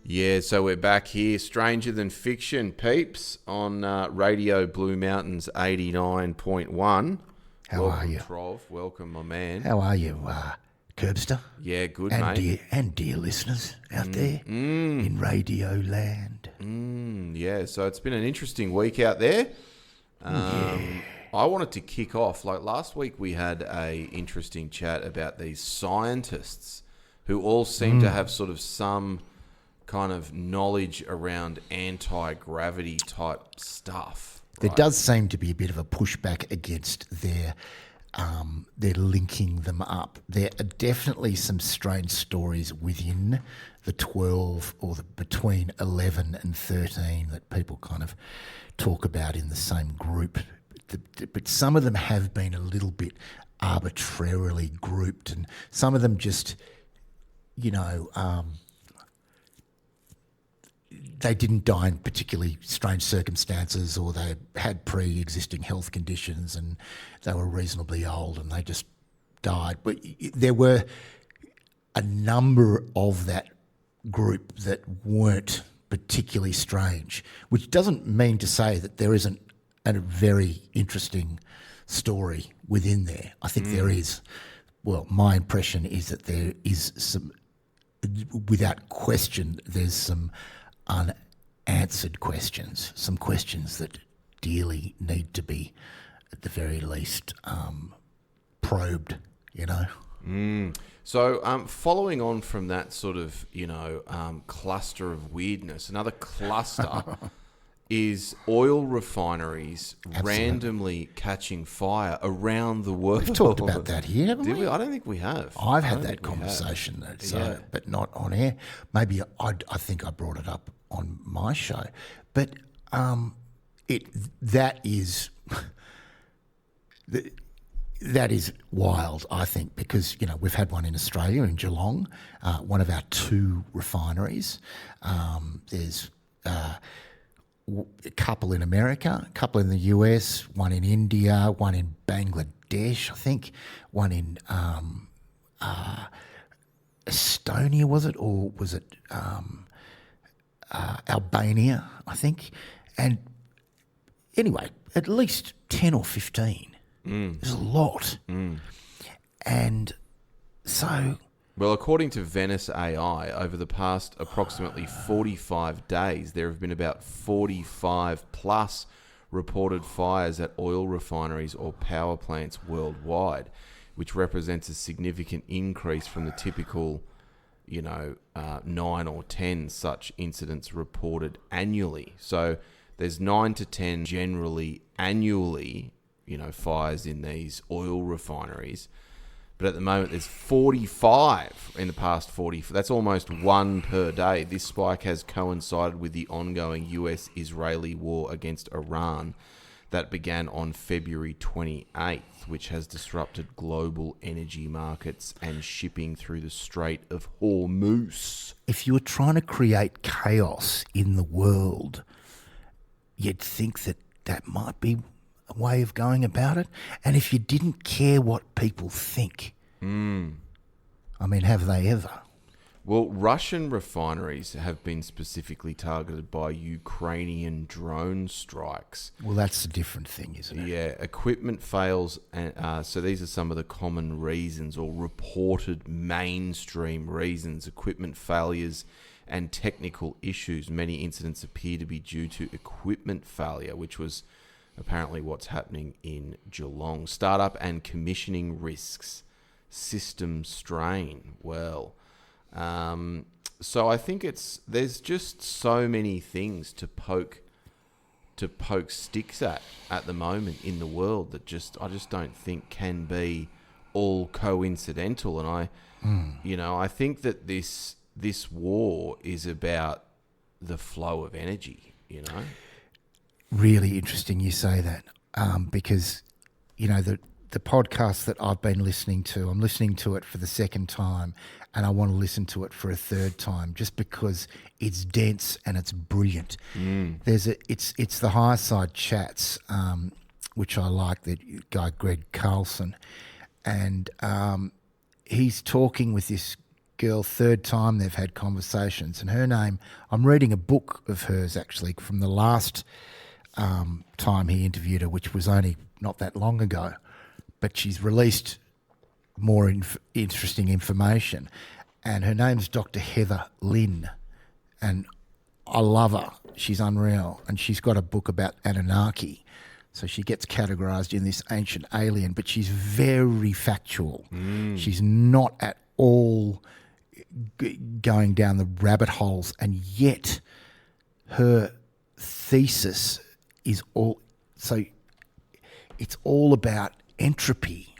Yeah, so we're back here, Stranger Than Fiction, peeps, on Radio Blue Mountains 89.1. How are you? Trov, welcome, my man. How are you, Curbster? Yeah, good, and mate. Dear listeners out there in Radio Land. Yeah, so it's been an interesting week out there. I wanted to kick off, like last week we had a interesting chat about these scientists who all seem to have sort of some kind of knowledge around anti-gravity type stuff. There right? does seem to be a bit of a pushback against their linking them up. There are definitely some strange stories within the 12 or between 11 and 13 that people kind of talk about in the same group. But some of them have been a little bit arbitrarily grouped, and some of them just, they didn't die in particularly strange circumstances, or they had pre-existing health conditions and they were reasonably old and they just died. But there were a number of that group that weren't particularly strange, which doesn't mean to say that there isn't a very interesting story within there. I think there is. Well, my impression is that there is some, without question, there's some unanswered questions, some questions that dearly need to be, at the very least, probed, So following on from that sort of, cluster of weirdness, another cluster is oil refineries randomly catching fire around the world. We've talked about that here, haven't we? I don't think we have. I've had that conversation, but not on air. Maybe I think I brought it up on my show. But that is wild, I think, because we've had one in Australia in Geelong, one of our two refineries. There's a couple in America, a couple in the US, one in India, one in Bangladesh, I think, one in Estonia, was it? Or was it Albania, I think? And anyway, at least 10 or 15. There's a lot. And so... Well, according to Venice AI, over the past approximately 45 days, there have been about 45 plus reported fires at oil refineries or power plants worldwide, which represents a significant increase from the typical, 9 or 10 such incidents reported annually. So there's 9 to 10 generally annually, fires in these oil refineries. But at the moment, there's 45 in the past 40. That's almost one per day. This spike has coincided with the ongoing US-Israeli war against Iran that began on February 28th, which has disrupted global energy markets and shipping through the Strait of Hormuz. If you were trying to create chaos in the world, you'd think that might be a way of going about it. And if you didn't care what people think, I mean, have they ever? Well, Russian refineries have been specifically targeted by Ukrainian drone strikes. Well, that's a different thing, isn't it? Yeah, equipment fails. So these are some of the common reasons or reported mainstream reasons. Equipment failures and technical issues. Many incidents appear to be due to equipment failure, which was apparently what's happening in Geelong. Startup and commissioning risks, system strain. Well, so I think there's just so many things to poke sticks at the moment in the world that I just don't think can be all coincidental. And I think that this war is about the flow of energy. Really interesting you say that, because, the podcast that I've been listening to, I'm listening to it for the second time, and I want to listen to it for a third time just because it's dense and it's brilliant. It's the Higher Side Chats, which I like, that guy Greg Carlson, and he's talking with this girl, third time they've had conversations. And her name, I'm reading a book of hers actually from the last time he interviewed her, which was only not that long ago. But she's released more interesting information. And her name's Dr. Heather Lynn. And I love her. She's unreal. And she's got a book about Anunnaki. So she gets categorised in this ancient alien, but she's very factual. She's not at all going down the rabbit holes, and yet her thesis is all... So it's all about entropy.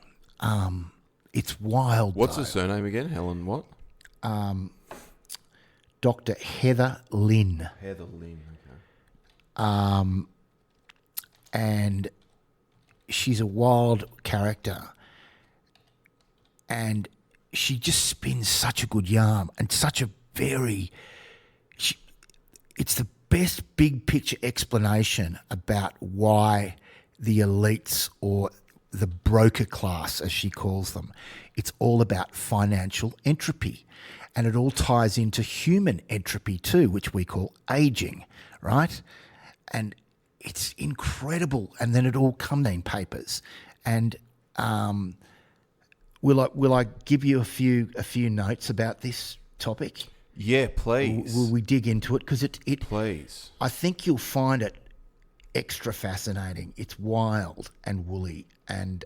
It's wild. What's her surname again? Helen what? Dr. Heather Lynn. Heather Lynn, okay. And she's a wild character. And she just spins such a good yarn and such a very... it's the best big picture explanation about why the elites, or the broker class, as she calls them, it's all about financial entropy. And it all ties into human entropy too, which we call aging, right? And it's incredible. And then it all comes in papers. And will I give you a few notes about this topic? Yeah, please. Will we dig into it? Because it please. I think you'll find it extra fascinating. It's wild and woolly. And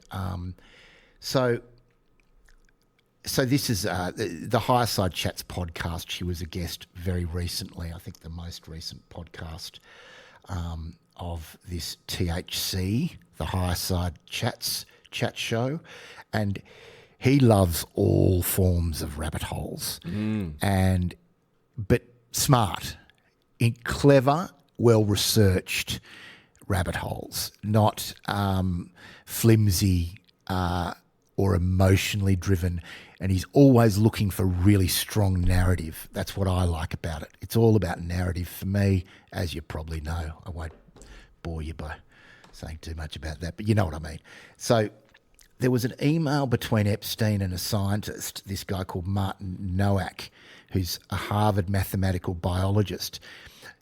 so this is the Higher Side Chats podcast. She was a guest very recently, I think the most recent podcast of this THC, the Higher Side Chats chat show. And he loves all forms of rabbit holes, but smart, clever, well-researched rabbit holes, not flimsy or emotionally driven. And he's always looking for really strong narrative. That's what I like about it. It's all about narrative for me, as you probably know. I won't bore you by saying too much about that, but you know what I mean. So there was an email between Epstein and a scientist, this guy called Martin Nowak, who's a Harvard mathematical biologist.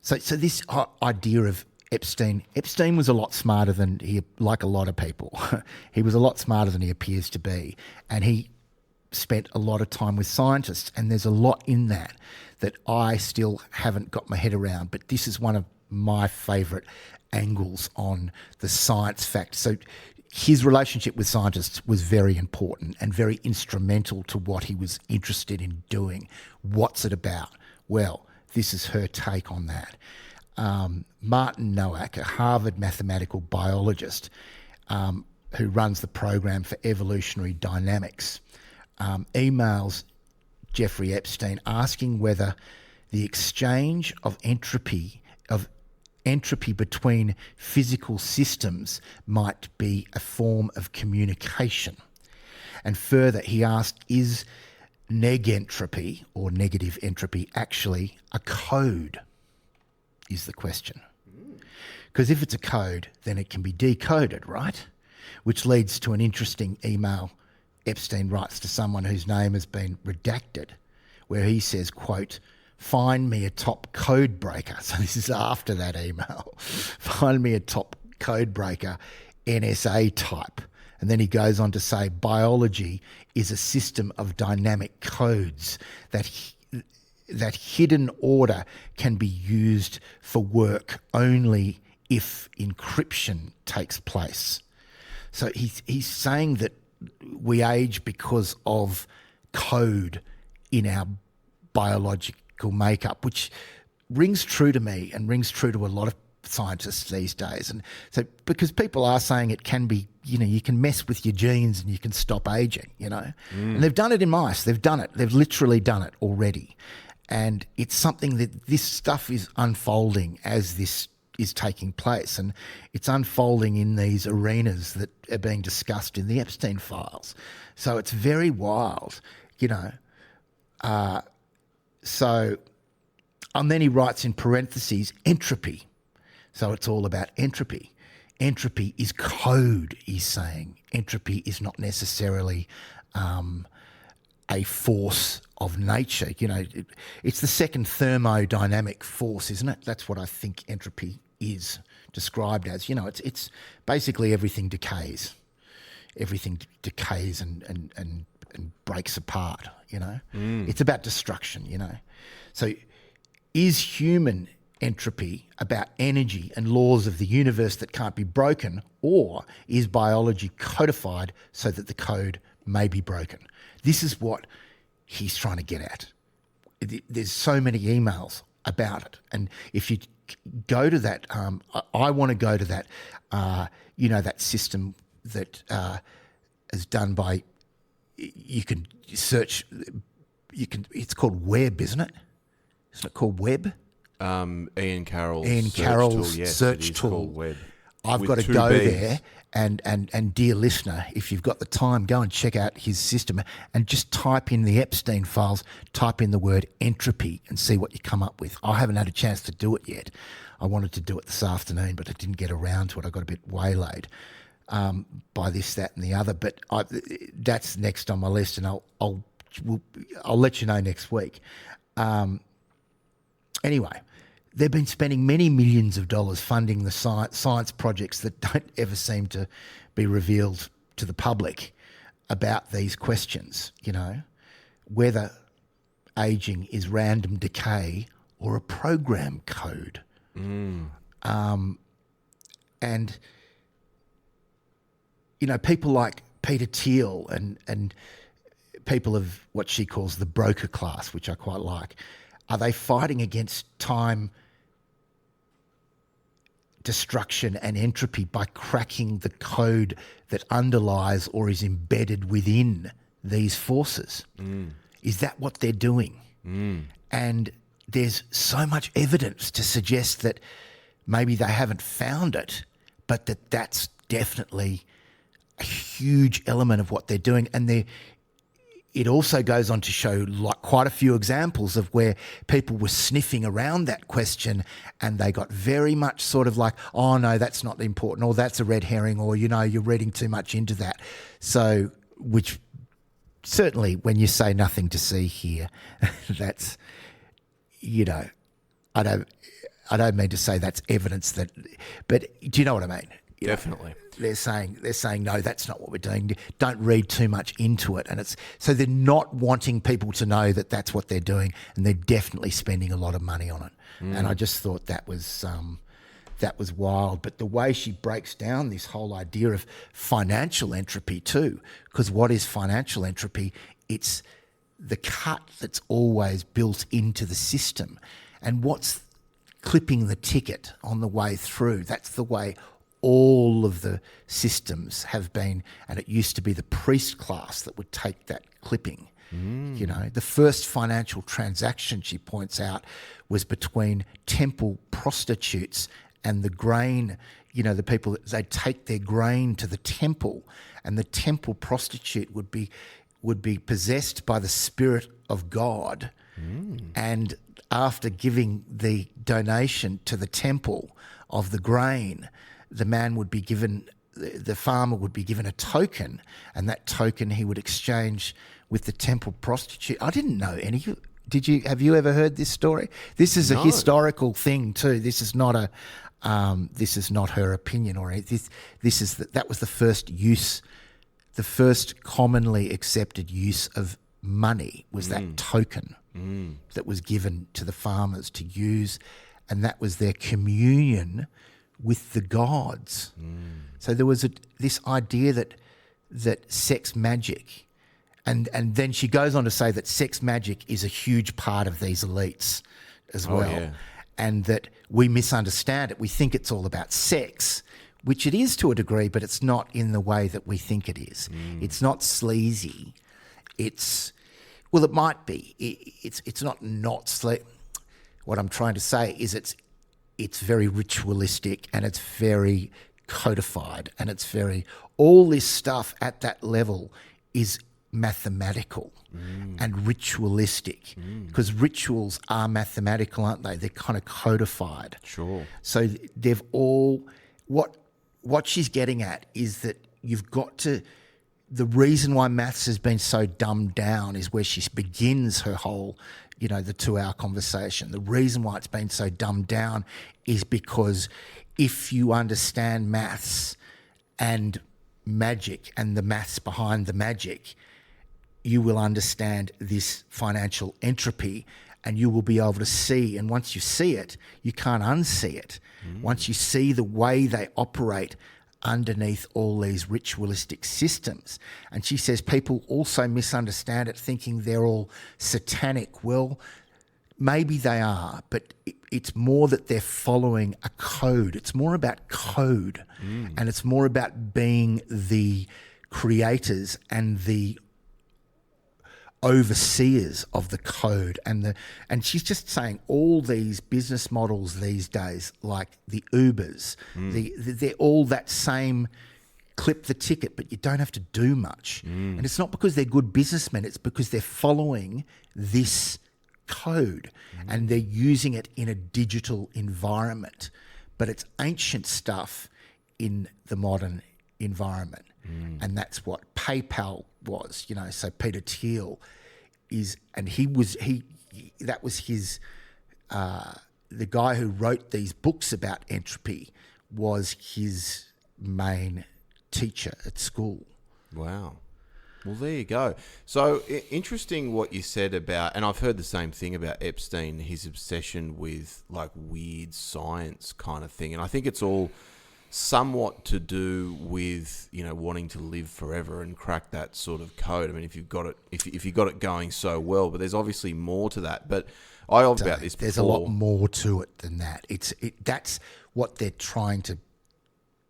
So this idea of Epstein was a lot smarter than like a lot of people. He was a lot smarter than he appears to be. And he spent a lot of time with scientists. And there's a lot in that I still haven't got my head around. But this is one of my favourite angles on the science fact. So his relationship with scientists was very important and very instrumental to what he was interested in doing. What's it about? Well, this is her take on that. Martin Nowak, a Harvard mathematical biologist who runs the program for evolutionary dynamics, emails Jeffrey Epstein asking whether the exchange of entropy between physical systems might be a form of communication. And further, he asked, is negentropy or negative entropy actually a code? Is the question. Because if it's a code, then it can be decoded, right? Which leads to an interesting email Epstein writes to someone whose name has been redacted, where he says, quote, find me a top code breaker. So this is after that email. Find me a top code breaker, NSA type. And then he goes on to say, biology is a system of dynamic codes that hidden order can be used for work only if encryption takes place. So he's saying that we age because of code in our biological makeup, which rings true to me and rings true to a lot of scientists these days. And so because people are saying it can be, you can mess with your genes and you can stop aging, And they've done it in mice. They've done it. They've literally done it already. And it's something that this stuff is unfolding as this is taking place. And it's unfolding in these arenas that are being discussed in the Epstein files. So it's very wild, So, and then he writes in parentheses, entropy. So it's all about entropy. Entropy is code, he's saying. Entropy is not necessarily a force of nature. It's the second thermodynamic force, isn't it? That's what I think entropy is described as. It's basically everything decays. Everything decays and breaks apart, It's about destruction, So is human entropy about energy and laws of the universe that can't be broken, or is biology codified so that the code may be broken? This is what he's trying to get at. There's so many emails about it. And if you go to that, I want to go to that, that system that is done by, you can search, it's called Web, isn't it? Isn't it called Web? Ian Carroll's search tool. Called Web. I've got to go there and dear listener, if you've got the time, go and check out his system and just type in the Epstein files, type in the word entropy and see what you come up with. I haven't had a chance to do it yet. I wanted to do it this afternoon, but I didn't get around to it. I got a bit waylaid by this, that and the other. But that's next on my list, and I'll let you know next week. Anyway, they've been spending many millions of dollars funding the science projects that don't ever seem to be revealed to the public about these questions, whether ageing is random decay or a program code. And, people like Peter Thiel and people of what she calls the broker class, which I quite like, are they fighting against time destruction and entropy by cracking the code that underlies or is embedded within these forces? Is that what they're doing? And there's so much evidence to suggest that maybe they haven't found it, but that's definitely a huge element of what they're doing. And it also goes on to show quite a few examples of where people were sniffing around that question and they got very much sort of like, oh, no, that's not important, or that's a red herring, or, you're reading too much into that. So, which certainly when you say nothing to see here, that's, I don't mean to say that's evidence that, but do you know what I mean? Definitely. They're saying no, that's not what we're doing. Don't read too much into it, and so they're not wanting people to know that that's what they're doing, and they're definitely spending a lot of money on it. And I just thought that was wild. But the way she breaks down this whole idea of financial entropy too, because what is financial entropy? It's the cut that's always built into the system, and what's clipping the ticket on the way through. That's the way all of the systems have been, and it used to be the priest class that would take that clipping. The first financial transaction, she points out, was between temple prostitutes and the grain, the people that they take their grain to the temple, and the temple prostitute would be possessed by the spirit of God, and after giving the donation to the temple of the grain, the man would be given, the farmer would be given a token, and that token he would exchange with the temple prostitute. I didn't know any. Have you ever heard this story? This is a historical thing too. This is not her opinion or anything. That was the first use, the first commonly accepted use of money was that token that was given to the farmers to use, and that was their communion with the gods. So there was this idea that sex magic, and then she goes on to say that sex magic is a huge part of these elites as well, and that we misunderstand it. We think it's all about sex, which it is to a degree, but it's not in the way that we think it is. It's not sleazy. It might be. It's not sleazy. What I'm trying to say is it's very ritualistic, and it's very codified, and it's very, all this stuff at that level is mathematical and ritualistic, because rituals are mathematical, aren't they? They're kind of codified. Sure. So they've all, what she's getting at is that you've got to the reason why maths has been so dumbed down is where she begins her whole, the 2-hour conversation. The reason why it's been so dumbed down is because if you understand maths and magic and the maths behind the magic, you will understand this financial entropy, and you will be able to see. And once you see it, you can't unsee it. Once you see the way they operate underneath all these ritualistic systems. And she says people also misunderstand it, thinking they're all satanic. Well, maybe they are, but it's more that they're following a code. It's more about code, and it's more about being the creators and the overseers of the code. And she's just saying all these business models these days, like the Ubers, they're all that same clip the ticket, but you don't have to do much. And it's not because they're good businessmen, it's because they're following this code and they're using it in a digital environment. But it's ancient stuff in the modern environment. And that's what PayPal was, so Peter Thiel that was his, the guy who wrote these books about entropy was his main teacher at school. Wow. Well, there you go. So interesting what you said about, and I've heard the same thing about Epstein, his obsession with like weird science kind of thing. And I think it's all somewhat to do with, wanting to live forever and crack that sort of code. I mean, if you've got it, if you got it going so well, but there's obviously more to that. But I talked about this before. There's a lot more to it than that. That's what they're trying to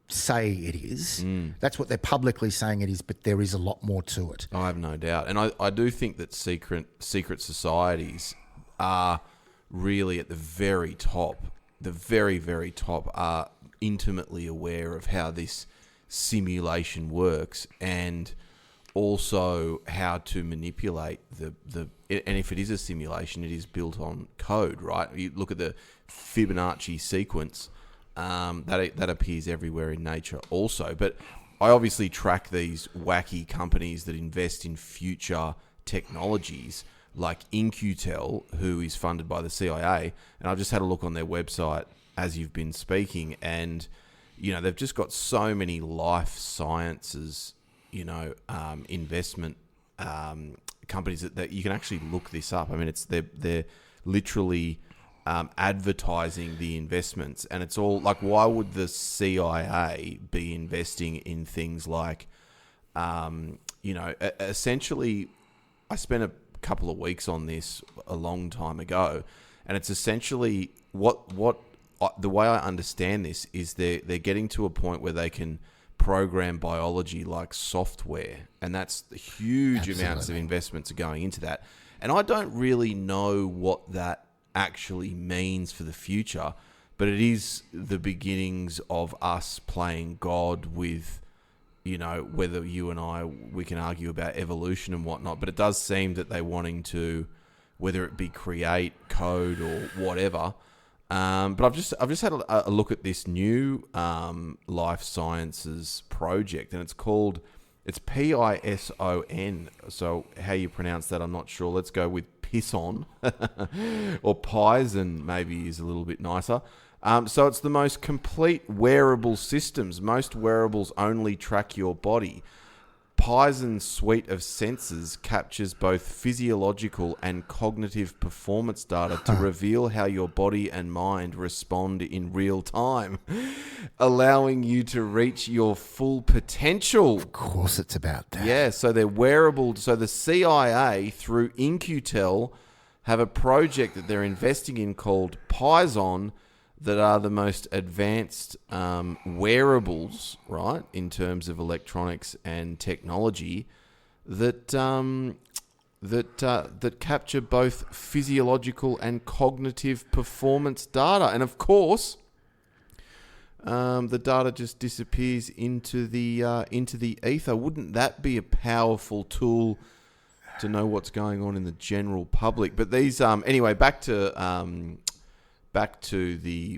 say it is. That's what they're publicly saying it is, but there is a lot more to it. I have no doubt. And I do think that secret societies are really at the very top. The very, very top are intimately aware of how this simulation works, and also how to manipulate the and if it is a simulation, it is built on code, right? You look at the Fibonacci sequence, that appears everywhere in nature also. But I obviously track these wacky companies that invest in future technologies, like In-Q-Tel, who is funded by the CIA, and I've just had a look on their website as you've been speaking, and they've just got so many life sciences investment companies that you can actually look this up. I mean, they're literally advertising the investments, and it's all like, why would the CIA be investing in things like essentially, I spent a couple of weeks on this a long time ago, and it's essentially what the way I understand this is they're getting to a point where they can program biology like software, and that's huge amounts of investments are going into that. And I don't really know what that actually means for the future, but it is the beginnings of us playing God with, whether you and we can argue about evolution and whatnot, but it does seem that they're wanting to, whether it be create code or whatever. But I've just had a look at this new life sciences project, and it's PISON. So how you pronounce that, I'm not sure. Let's go with Pison or Pison, maybe is a little bit nicer. So it's the most complete wearable systems. Most wearables only track your body. Pison's suite of sensors captures both physiological and cognitive performance data to reveal how your body and mind respond in real time, allowing you to reach your full potential. Of course it's about that. Yeah, so they're wearable. So the CIA, through In-Q-Tel, have a project that they're investing in called Pison, that are the most advanced wearables, right, in terms of electronics and technology, that capture both physiological and cognitive performance data. And of course, the data just disappears into the ether. Wouldn't that be a powerful tool to know what's going on in the general public? But these anyway, back to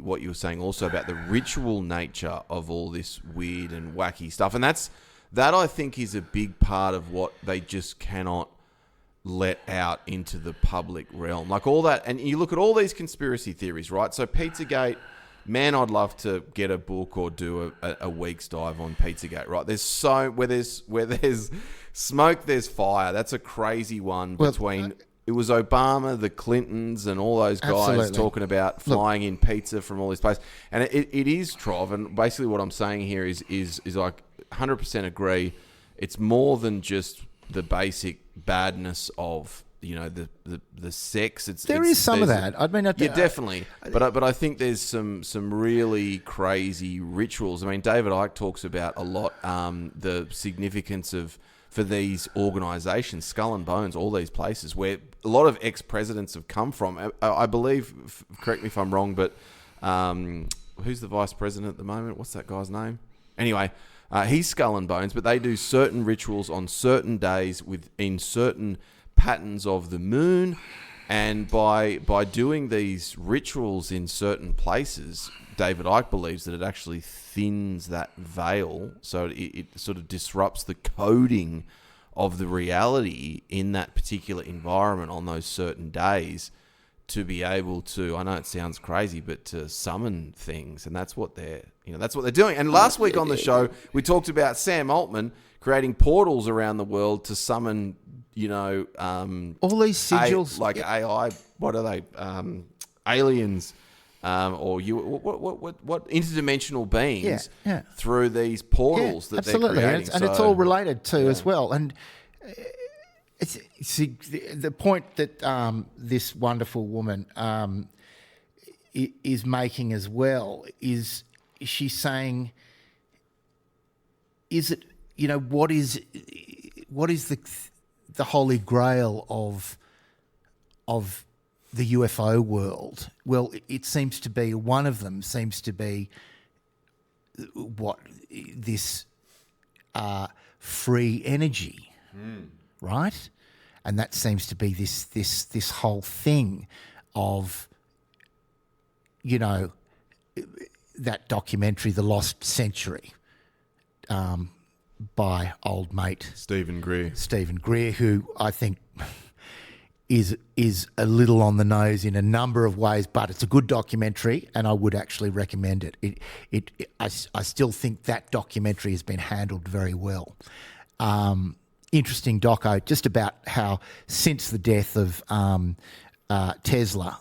what you were saying also about the ritual nature of all this weird and wacky stuff. And that's that I think is a big part of what they just cannot let out into the public realm. Like all that, and you look at all these conspiracy theories, right? So Pizzagate, man, I'd love to get a book or do a week's dive on Pizzagate, right? Where there's smoke, there's fire. That's a crazy one between... It was Obama, the Clintons, and all those guys talking about flying in pizza from all these places. And it is, Trov, and basically what I'm saying here is like 100% agree. It's more than just the basic badness of, the sex. There is some of that. I mean, definitely. But I think there's some really crazy rituals. I mean, David Icke talks about a lot the significance for these organisations, Skull and Bones, all these places where a lot of ex-presidents have come from. I believe, correct me if I'm wrong, but who's the vice president at the moment? What's that guy's name? Anyway, he's Skull and Bones, but they do certain rituals on certain days in certain patterns of the moon, and by doing these rituals in certain places, David Icke believes that it actually thins that veil, so it sort of disrupts the coding of the reality in that particular environment on those certain days to be able to, I know it sounds crazy, but to summon things, and that's what they're doing. And last week on the show, we talked about Sam Altman creating portals around the world to summon, all these sigils, like AI. What are they? Aliens. Or what interdimensional beings through these portals that they're creating. And it's all related to as well. And it's the point that this wonderful woman is making as well is she's saying, is it, what is the holy grail of the UFO world? Well, it seems to be, one of them seems to be what this free energy, right? And that seems to be this whole thing of, that documentary, The Lost Century, by old mate Stephen Greer, who I think is a little on the nose in a number of ways, but it's a good documentary, and I would actually recommend it. I still think that documentary has been handled very well. Interesting doco, just about how since the death of Tesla,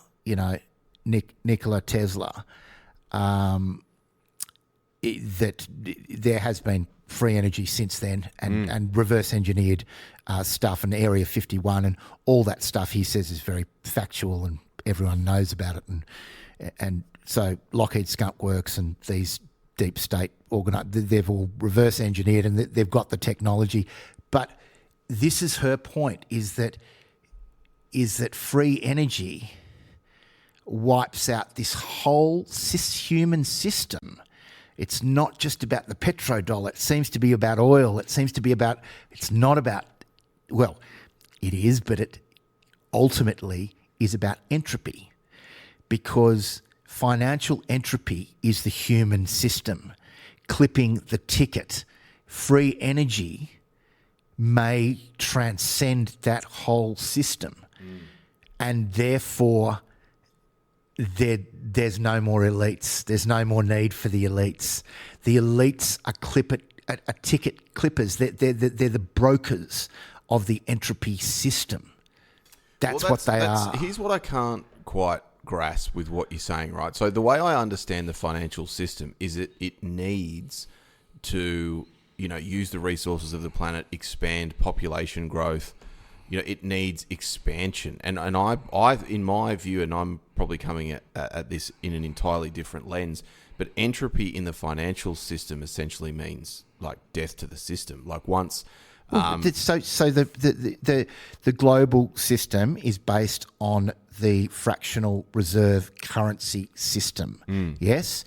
Nikola Tesla, that there has been free energy since then, and reverse engineered stuff, and Area 51 and all that stuff he says is very factual and everyone knows about it. And so Lockheed Skunk Works and these deep state they've all reverse engineered and they've got the technology. But this is her point, is that free energy wipes out this whole human system. It's not just about the petrodollar. It seems to be about oil. It's not about, well, it is, but it ultimately is about entropy, because financial entropy is the human system clipping the ticket. Free energy may transcend that whole system, and therefore there's no more elites. There's no more need for the elites. The elites are ticket clippers. They're the brokers of the entropy system. That's what they are. Here's what I can't quite grasp with what you're saying, right? So the way I understand the financial system is that it needs to, use the resources of the planet, expand population growth. It needs expansion. And I in my view, and I'm probably coming at this in an entirely different lens, but entropy in the financial system essentially means like death to the system. Like once... So the global system is based on the fractional reserve currency system, yes?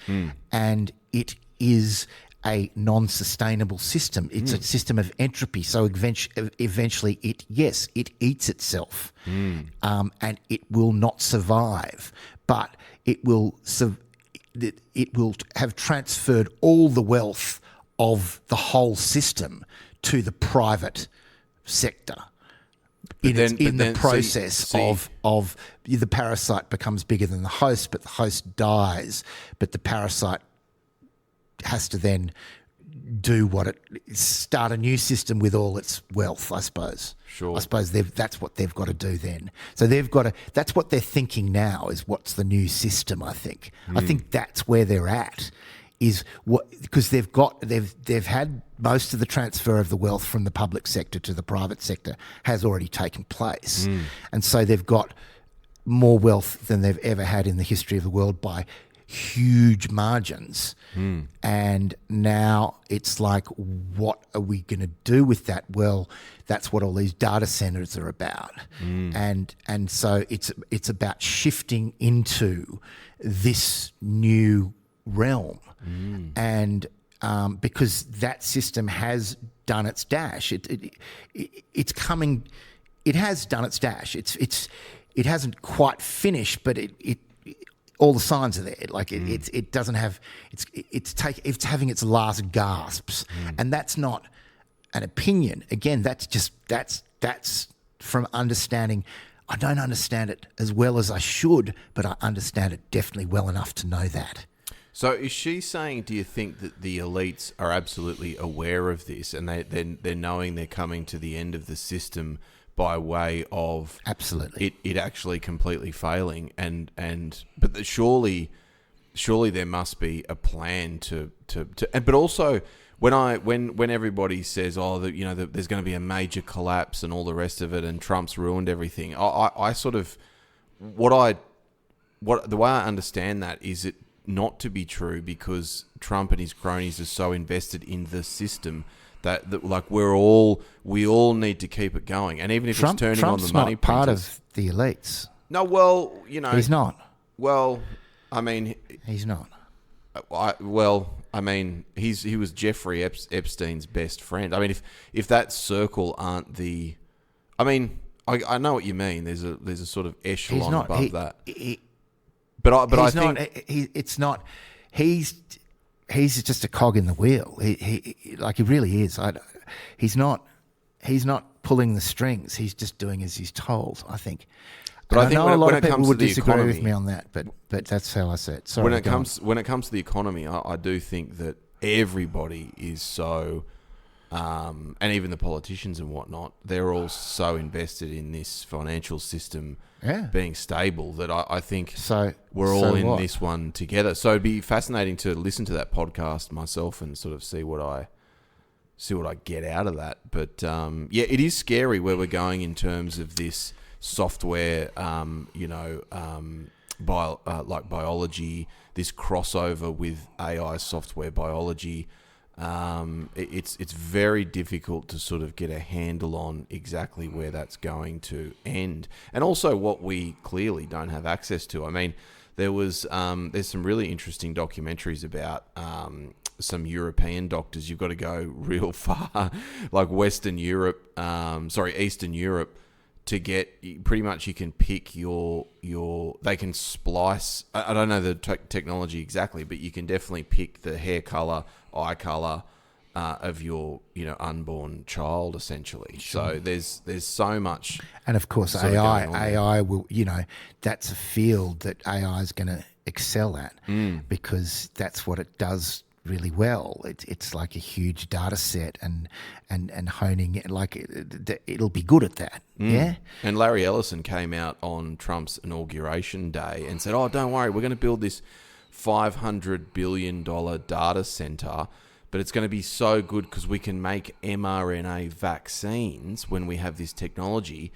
And it is a non-sustainable system. It's a system of entropy. So eventually it eats itself, and it will not survive. But it will have transferred all the wealth of the whole system to the private sector. In the process of the parasite becomes bigger than the host, but the host dies, but the parasite has to then start a new system with all its wealth, I suppose. Sure. I suppose that's what they've got to do then. So that's what they're thinking now, is what's the new system, I think. I think that's where they're at, is because they've had most of the transfer of the wealth from the public sector to the private sector has already taken place. And so they've got more wealth than they've ever had in the history of the world by huge margins. And now it's like, what are we going to do with that? Well, that's what all these data centers are about. And so it's about shifting into this new realm. And because that system has done its dash, it's coming. It has done its dash. It hasn't quite finished, but it all the signs are there. Like it doesn't have. It's having its last gasps, and that's not an opinion. Again, that's from understanding. I don't understand it as well as I should, but I understand it definitely well enough to know that. So is she saying, do you think that the elites are absolutely aware of this, and they're knowing they're coming to the end of the system by way of absolutely it actually completely failing, but surely there must be a plan to but also when everybody says, there's going to be a major collapse and all the rest of it, and Trump's ruined everything, I sort of the way I understand that is it not to be true, because Trump and his cronies are so invested in the system that like we all need to keep it going, and even if it's turning Trump's on the money not part printers, of the elites. No, well, he's not. Well, I mean, he's not. He was Jeffrey Epstein's best friend. I mean, if that circle aren't the, I know what you mean. There's a sort of echelon above that. I think it's not. He's just a cog in the wheel. He really is. He's not pulling the strings. He's just doing as he's told, I think. But I think know a lot of people would disagree with me on that, but that's how I see it. Sorry, when it comes to the economy, I do think that everybody is so, and even the politicians and whatnot, they're all so invested in this financial system being stable that I think we're all in this one together. So it'd be fascinating to listen to that podcast myself and sort of see what I get out of that. But it is scary where we're going in terms of this software, like biology, this crossover with AI software biology. It's very difficult to sort of get a handle on exactly where that's going to end, and also what we clearly don't have access to. I mean, there's some really interesting documentaries about some European doctors. You've got to go real far, like Eastern Europe, to get pretty much. You can pick they can splice. I don't know the technology exactly, but you can definitely pick the hair color, eye color of your unborn child, essentially. Sure. So there's so much, and of course AI will that's a field that AI is going to excel at because that's what it does really well. It's like a huge data set and honing it, like it'll be good at that. Yeah. And Larry Ellison came out on Trump's inauguration day and said, don't worry, we're going to build this $500 billion data center, but it's going to be so good because we can make mRNA vaccines when we have this technology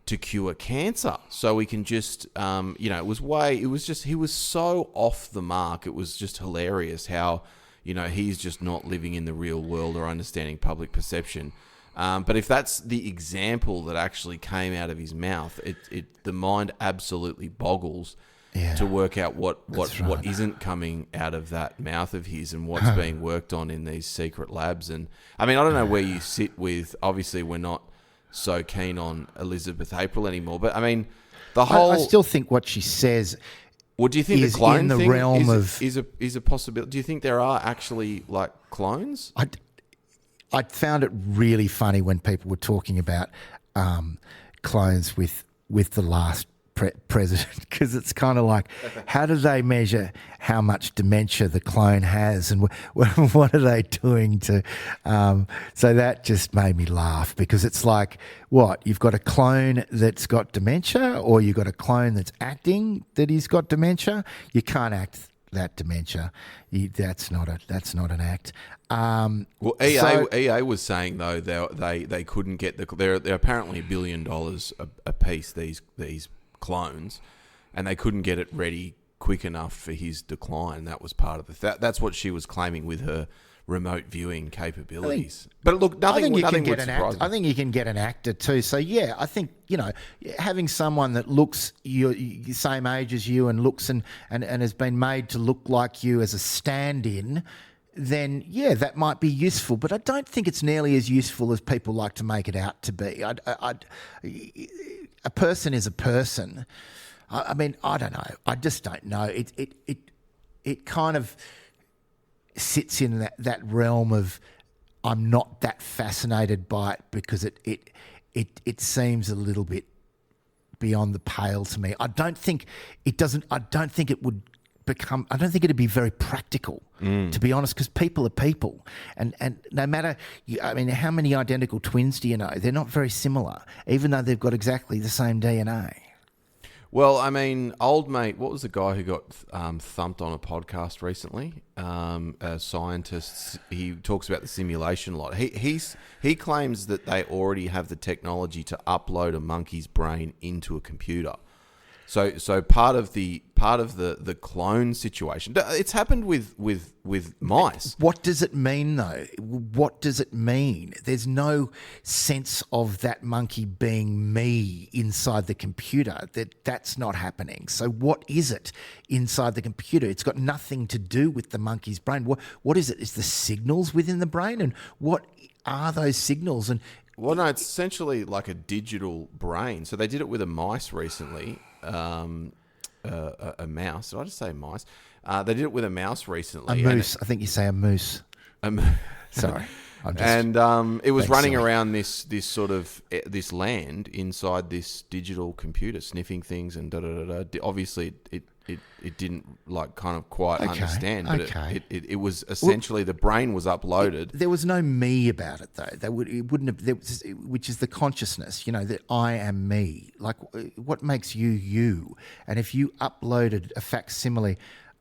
to cure cancer. So we can just, he was so off the mark. It was just hilarious how, he's just not living in the real world or understanding public perception. But if that's the example that actually came out of his mouth, the mind absolutely boggles to work out what isn't coming out of that mouth of his and what's being worked on in these secret labs. And I mean, I don't know where you sit with, obviously we're not so keen on Elizabeth April anymore, but I mean, I still think what she says Well, do you think is the clone in the thing realm is a possibility? Do you think there are actually like clones? I found it really funny when people were talking about clones with the last president, because it's kind of like, how do they measure how much dementia the clone has, and what are they doing to? So that just made me laugh, because it's like, what, you've got a clone that's got dementia, or you've got a clone that's acting that he's got dementia. You can't act that dementia. That's not an act. Well, EA was saying though they couldn't get they're apparently $1 billion a piece, these clones, and they couldn't get it ready quick enough for his decline. That was part of that's what she was claiming with her remote viewing capabilities. But look, nothing would surprise me. I think you can get an actor too. So yeah, I think, having someone that looks your same age as you and looks and has been made to look like you as a stand-in, then yeah, that might be useful. But I don't think it's nearly as useful as people like to make it out to be. A person is a person. I mean, I don't know. I just don't know. It kind of sits in that realm of, I'm not that fascinated by it, because it seems a little bit beyond the pale to me. I don't think it would become. I don't think it'd be very practical, to be honest, because people are people, and no matter. I mean, how many identical twins do you know? They're not very similar, even though they've got exactly the same DNA. Well, I mean, old mate, what was the guy who got thumped on a podcast recently? A scientist. He talks about the simulation a lot. He claims that they already have the technology to upload a monkey's brain into a computer. So part of the clone situation, it's happened with mice. What does it mean though? What does it mean? There's no sense of that monkey being me inside the computer. That's not happening. So what is it inside the computer? It's got nothing to do with the monkey's brain. What is it? Is the signals within the brain, and what are those signals? And well, no, it's essentially like a digital brain. So they did it with a mice recently. A mouse. Did I just say mice? They did it with a mouse recently. A moose. I think you say a moose. Sorry. It was running around this sort of this land inside this digital computer, sniffing things and da da da da. Obviously, it didn't like kind of quite understand, but it was essentially the brain was uploaded. There was no me about it though. It wouldn't have, which is the consciousness. That I am me. Like, what makes you you? And if you uploaded a facsimile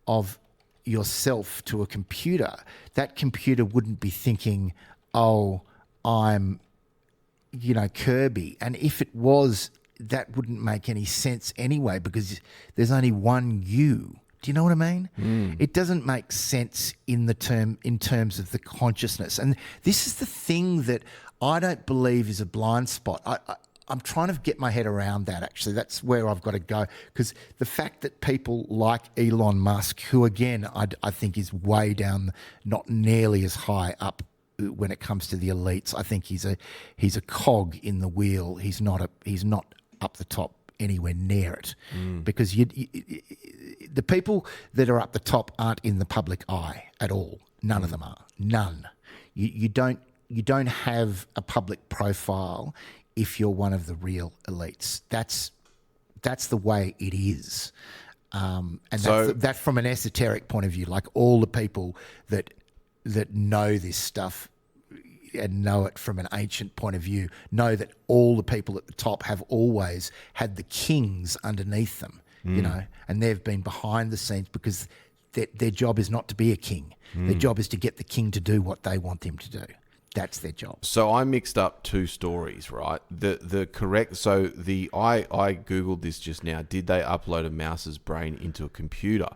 of yourself to a computer, that computer wouldn't be thinking, "Oh, I'm, Kirby." And if it was, that wouldn't make any sense anyway, because there's only one you. Do you know what I mean? It doesn't make sense in terms of the consciousness. And this is the thing that I don't believe is a blind spot. I'm trying to get my head around that, actually. That's where I've got to go. Because the fact that people like Elon Musk, who again I think is way down, not nearly as high up when it comes to the elites. I think he's a cog in the wheel. He's not up the top anywhere near it, because the people that are up the top aren't in the public eye at all. None of them are. None. You don't have a public profile if you're one of the real elites. That's the way it is, and that from an esoteric point of view, like all the people that know this stuff and know it from an ancient point of view, know that all the people at the top have always had the kings underneath them, and they've been behind the scenes, because their job is not to be a king. Their job is to get the king to do what they want him to do. That's their job. So I mixed up two stories, right? The correct. So I googled this just now. Did they upload a mouse's brain into a computer?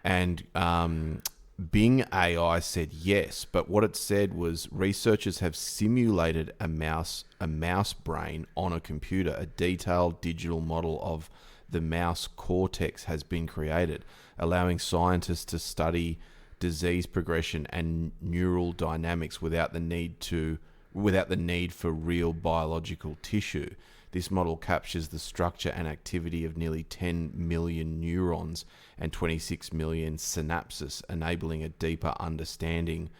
And Bing AI said yes, but what it said was researchers have simulated a mouse brain on a computer. A detailed digital model of the mouse cortex has been created, allowing scientists to study disease progression and neural dynamics without the need for real biological tissue. This model captures the structure and activity of nearly 10 million neurons and 26 million synapses, enabling a deeper understanding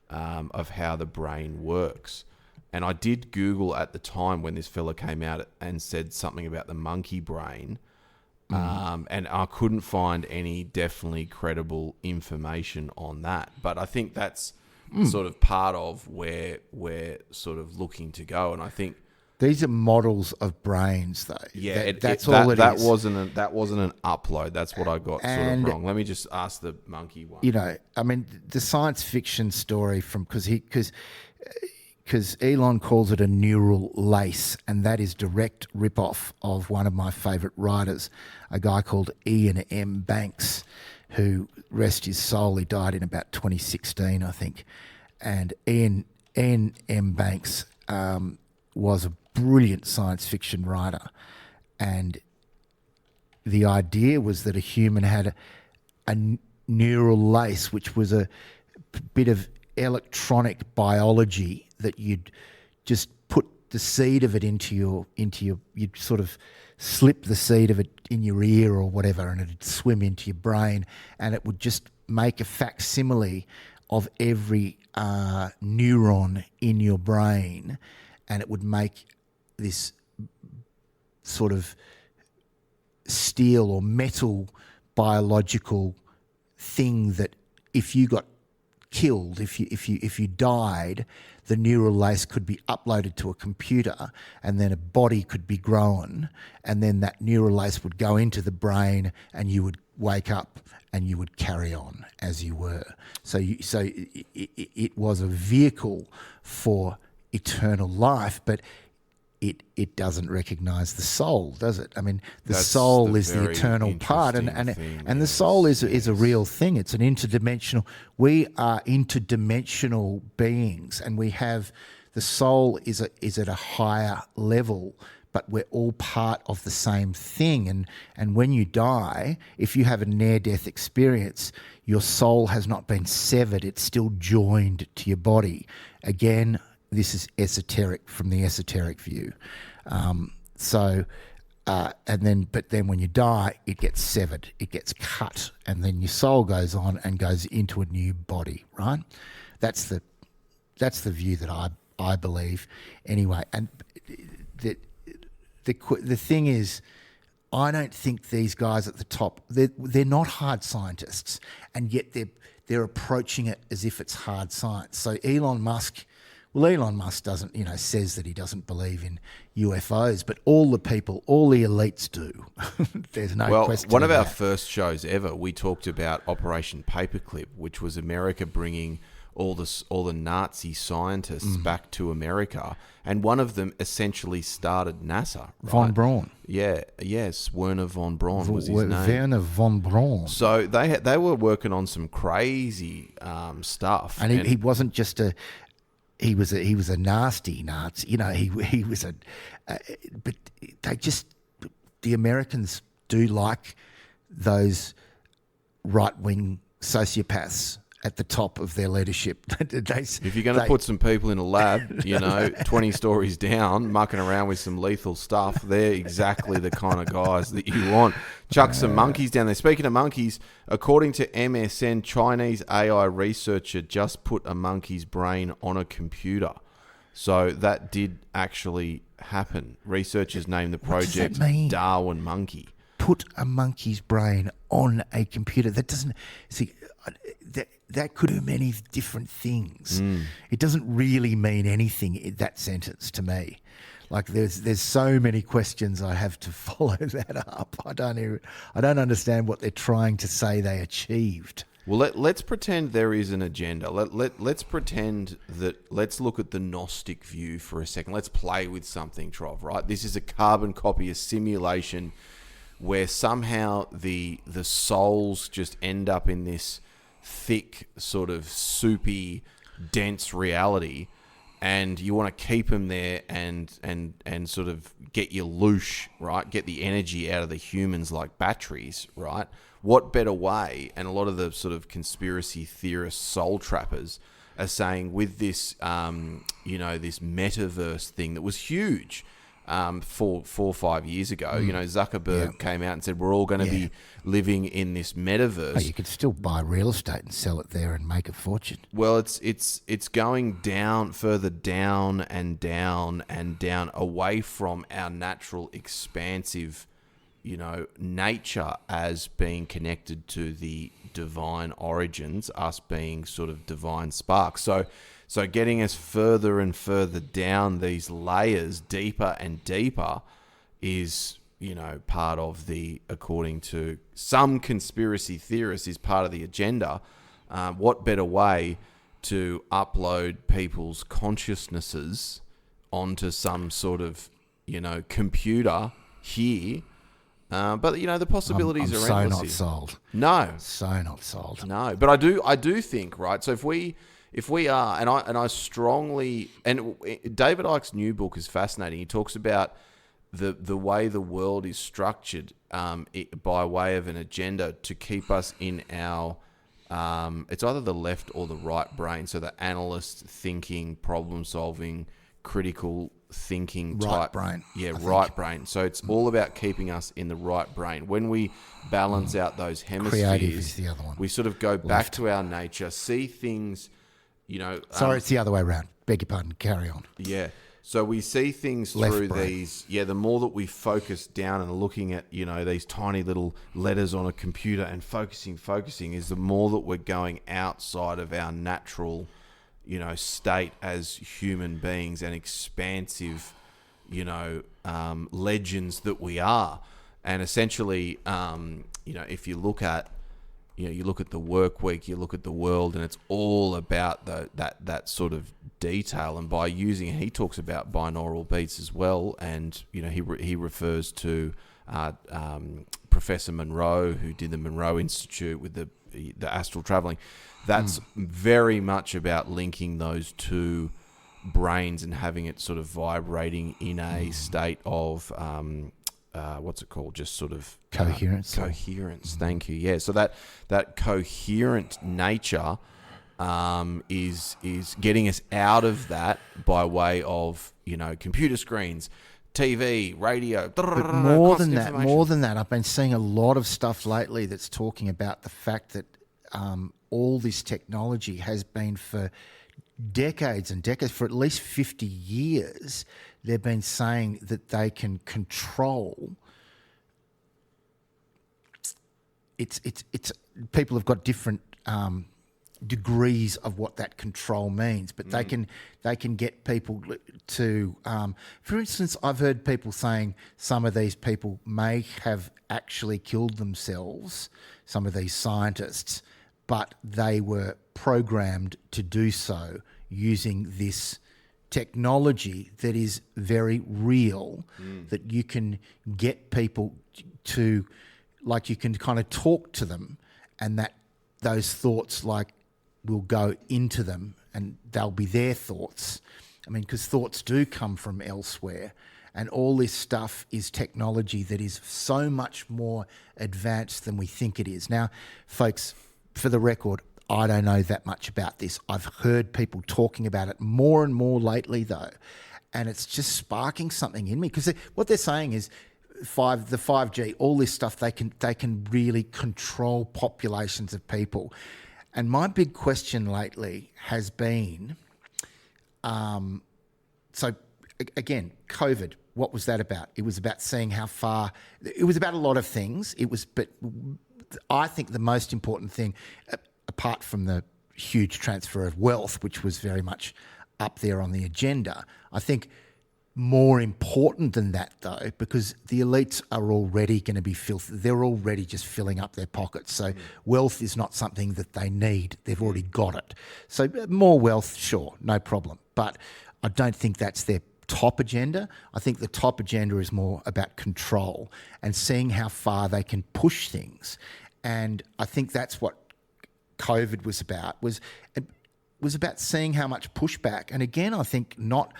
of how the brain works. And I did Google at the time when this fella came out and said something about the monkey brain, and I couldn't find any definitely credible information on that. But I think that's sort of part of where we're sort of looking to go. And I think these are models of brains, though. Yeah, that's all it is. That wasn't an upload. That's what I got sort of wrong. Let me just ask the monkey one. You know, I mean, the science fiction story from because Elon calls it a neural lace, and that is direct rip-off of one of my favourite writers, a guy called Ian M. Banks, who, rest his soul, he died in about 2016, I think. And Ian M. Banks was a brilliant science fiction writer, and the idea was that a human had a neural lace, which was a bit of electronic biology that you'd just put the seed of it into your you'd sort of slip the seed of it in your ear or whatever, and it'd swim into your brain, and it would just make a facsimile of every neuron in your brain, and it would make this sort of steel or metal biological thing that if you got killed, if you died, the neural lace could be uploaded to a computer, and then a body could be grown, and then that neural lace would go into the brain, and you would wake up and you would carry on as you were. So it was a vehicle for eternal life, but it doesn't recognise the soul, does it? I mean, the soul is the eternal part, and the soul is a real thing. It's an interdimensional. We are interdimensional beings, and we have the soul is at a higher level, but we're all part of the same thing. And when you die, if you have a near-death experience, your soul has not been severed; it's still joined to your body. Again, this is esoteric from the esoteric view. But then when you die, it gets severed, it gets cut, and then your soul goes on and goes into a new body, right? That's the view that I believe anyway. And the thing is, I don't think these guys at the top, they're not hard scientists, and yet they're approaching it as if it's hard science. So Elon Musk doesn't, says that he doesn't believe in UFOs, but all the elites do. There's no question. One of our first shows ever, we talked about Operation Paperclip, which was America bringing all the Nazi scientists back to America, and one of them essentially started NASA. Right? Von Braun. Yeah, yes, Werner von Braun was his name. Werner von Braun. So they were working on some crazy stuff, and he wasn't just a. He was a nasty Nazi, he was but the Americans do like those right-wing sociopaths at the top of their leadership. If you're going to put some people in a lab, 20 stories down, mucking around with some lethal stuff, they're exactly the kind of guys that you want. Chuck some monkeys down there. Speaking of monkeys, according to MSN, Chinese AI researcher just put a monkey's brain on a computer. So that did actually happen. Researchers named the project Darwin Monkey. Put a monkey's brain on a computer. That doesn't... See, that could mean many different things. It doesn't really mean anything in that sentence to me. Like there's so many questions I have to follow that up. I don't understand what they're trying to say they achieved. Well, let's pretend there is an agenda. Let's pretend that. Let's look at the Gnostic view for a second. Let's play with something, Trov. Right? This is a carbon copy, a simulation where somehow the souls just end up in this thick, sort of soupy, dense reality, and you want to keep them there and sort of get your loosh, right? Get the energy out of the humans like batteries, right? What better way? And a lot of the sort of conspiracy theorists, soul trappers, are saying with this, this metaverse thing that was huge. four or 5 years ago. You know, Zuckerberg came out and said we're all going to be living in this metaverse. Oh, you could still buy real estate and sell it there and make a fortune. Well, it's going down, further down and down and down, away from our natural expansive, you know, nature as being connected to the divine origins, us being sort of divine sparks. So getting us further and further down these layers, deeper and deeper, is, you know, part of the, according to some conspiracy theorists, is part of the agenda. What better way to upload people's consciousnesses onto some sort of, you know, computer here? But, you know, the possibilities are endless. So not sold. No. So not sold. No. But I do think, right, so if we are, and I strongly, and David Icke's new book is fascinating. He talks about the way the world is structured by way of an agenda to keep us in our, it's either the left or the right brain. So the analyst thinking, problem solving, critical thinking type. Right brain. Yeah, right brain. So it's all about keeping us in the right brain. When we balance out those hemispheres, Creative is the other one. we sort of go back to our nature, see things, you know. Sorry, it's the other way around. Beg your pardon. Carry on. Yeah. So we see things Left through brain. these. Yeah, the more that we focus down and looking at, you know, these tiny little letters on a computer and focusing, is the more that we're going outside of our natural, you know, state as human beings and expansive, you know, legends that we are. And essentially, you know, if you look at, you know, you look at the work week, you look at the world, and it's all about that sort of detail. And by using, he talks about binaural beats as well. And, you know, he refers to Professor Monroe, who did the Monroe Institute with the astral traveling. That's very much about linking those two brains and having it sort of vibrating in a state of what's it called? Just sort of Coherence. Coherence. Thank you. Yeah. So that coherent nature is getting us out of that by way of, you know, computer screens, TV, radio. But more than that, I've been seeing a lot of stuff lately that's talking about the fact that all this technology has been for decades and decades, for at least 50 years, they've been saying that they can control. It's people have got different degrees of what that control means, but they can get people to, for instance, I've heard people saying some of these people may have actually killed themselves, some of these scientists, but they were programmed to do so using this technology that is very real, that you can get people to, like, you can kind of talk to them, and that those thoughts, like, will go into them and they'll be their thoughts. I mean, because thoughts do come from elsewhere, and all this stuff is technology that is so much more advanced than we think it is. Now, folks, for the record, I don't know that much about this. I've heard people talking about it more and more lately, though, and it's just sparking something in me, because what they're saying is the 5G, all this stuff, they can really control populations of people. And my big question lately has been, so again, COVID. What was that about? It was about seeing how far. It was about a lot of things. But I think the most important thing, apart from the huge transfer of wealth, which was very much up there on the agenda, I think more important than that, though, because the elites are already going to be filthy. They're already just filling up their pockets. So wealth is not something that they need. They've already got it. So more wealth, sure, no problem. But I don't think that's their top agenda. I think the top agenda is more about control and seeing how far they can push things. And I think that's what COVID was about, was about seeing how much pushback. And again, I think not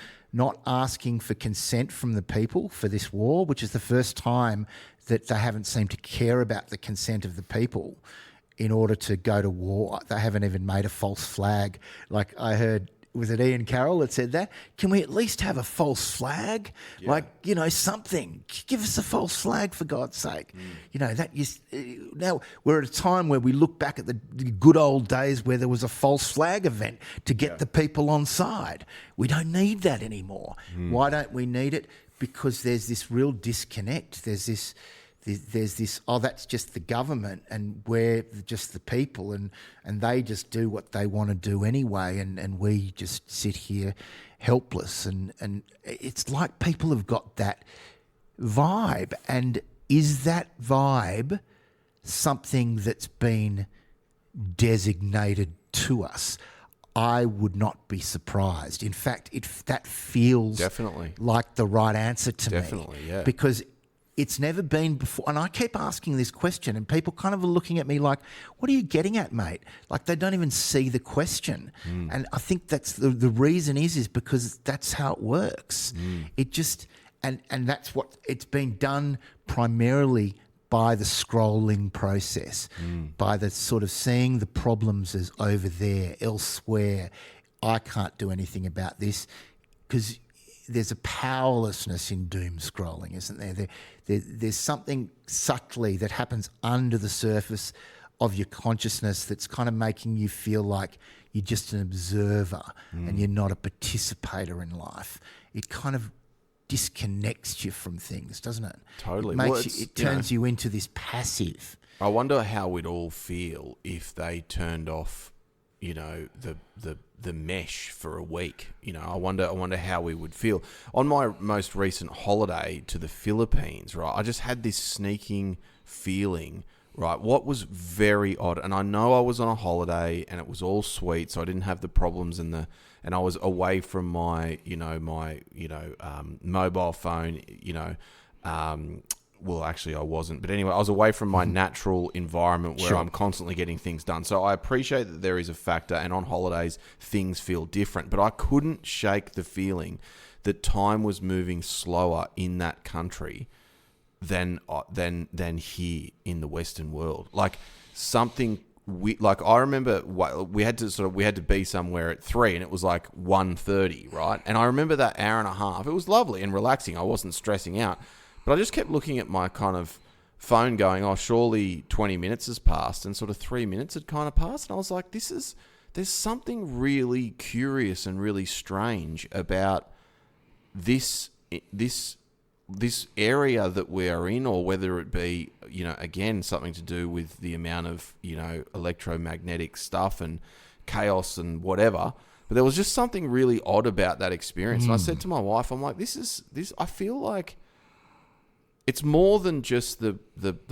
asking for consent from the people for this war, which is the first time that they haven't seemed to care about the consent of the people in order to go to war. They haven't even made a false flag. Like I heard was it Ian Carroll that said that? Can we at least have a false flag? Yeah. Like, something. Give us a false flag, for God's sake. Now we're at a time where we look back at the good old days where there was a false flag event to get the people on side. We don't need that anymore. Why don't we need it? Because there's this real disconnect. There's this, that's just the government and we're just the people and they just do what they want to do anyway and we just sit here helpless and it's like people have got that vibe. And is that vibe something that's been designated to us? I would not be surprised. In fact, that feels definitely like the right answer to me. Definitely, yeah. Because it's never been before. And I keep asking this question and people kind of are looking at me like, what are you getting at, mate? Like they don't even see the question. And I think that's the reason is because that's how it works. It just, and that's what, it's been done primarily by the scrolling process, by the sort of seeing the problems as over there, elsewhere. I can't do anything about this because there's a powerlessness in doom scrolling, isn't there? There's something subtly that happens under the surface of your consciousness that's kind of making you feel like you're just an observer and you're not a participator in life. It kind of disconnects you from things, doesn't it? Totally. It turns you into this passive. I wonder how we'd all feel if they turned off, the mesh for a week. I wonder how we would feel. On my most recent holiday to the Philippines, right, I just had this sneaking feeling, right, what was very odd, and I know I was on a holiday and it was all sweet, so I didn't have the problems and I was away from my mobile phone, well, actually I wasn't. But anyway, I was away from my natural environment where I'm constantly getting things done. So I appreciate that there is a factor, and on holidays, things feel different. But I couldn't shake the feeling that time was moving slower in that country than here in the Western world. Like something... I remember we had to be somewhere at 3 and it was like 1:30, right? And I remember that hour and a half. It was lovely and relaxing. I wasn't stressing out. But I just kept looking at my kind of phone going, oh, surely 20 minutes has passed, and sort of 3 minutes had kind of passed. And I was like, there's something really curious and really strange about this area that we are in, or whether it be, again, something to do with the amount of, electromagnetic stuff and chaos and whatever. But there was just something really odd about that experience. And I said to my wife, I'm like, I feel like it's more than just the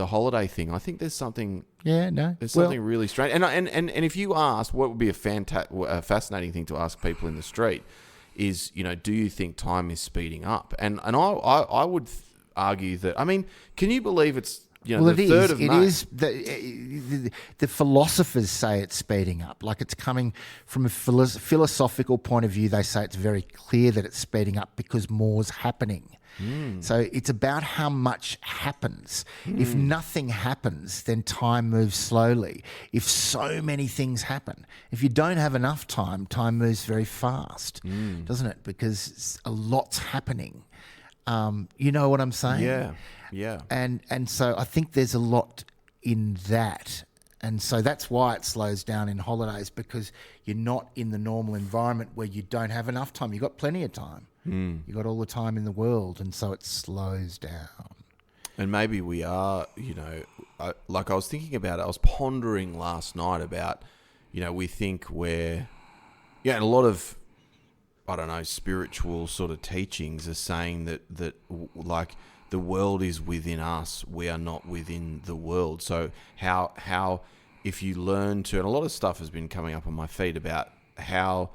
holiday thing. I think there's something... Yeah, no. There's something really strange. And if you asked, what would be a fascinating thing to ask people in the street is, do you think time is speeding up? And I would argue that, can you believe it's, the 3rd of May? It is. The philosophers say it's speeding up. Like it's coming from a philosophical point of view. They say it's very clear that it's speeding up because more's happening. So it's about how much happens. If nothing happens, then time moves slowly. If so many things happen, if you don't have enough time, time moves very fast, doesn't it? Because a lot's happening. You know what I'm saying? Yeah. And so I think there's a lot in that. And so that's why it slows down in holidays, because you're not in the normal environment where you don't have enough time. You've got plenty of time. You've got all the time in the world, and so it slows down. And maybe we are, I was thinking about it. I was pondering last night about, we think we're... Yeah, and a lot of, spiritual sort of teachings are saying that the world is within us. We are not within the world. So how if you learn to... And a lot of stuff has been coming up on my feed about how...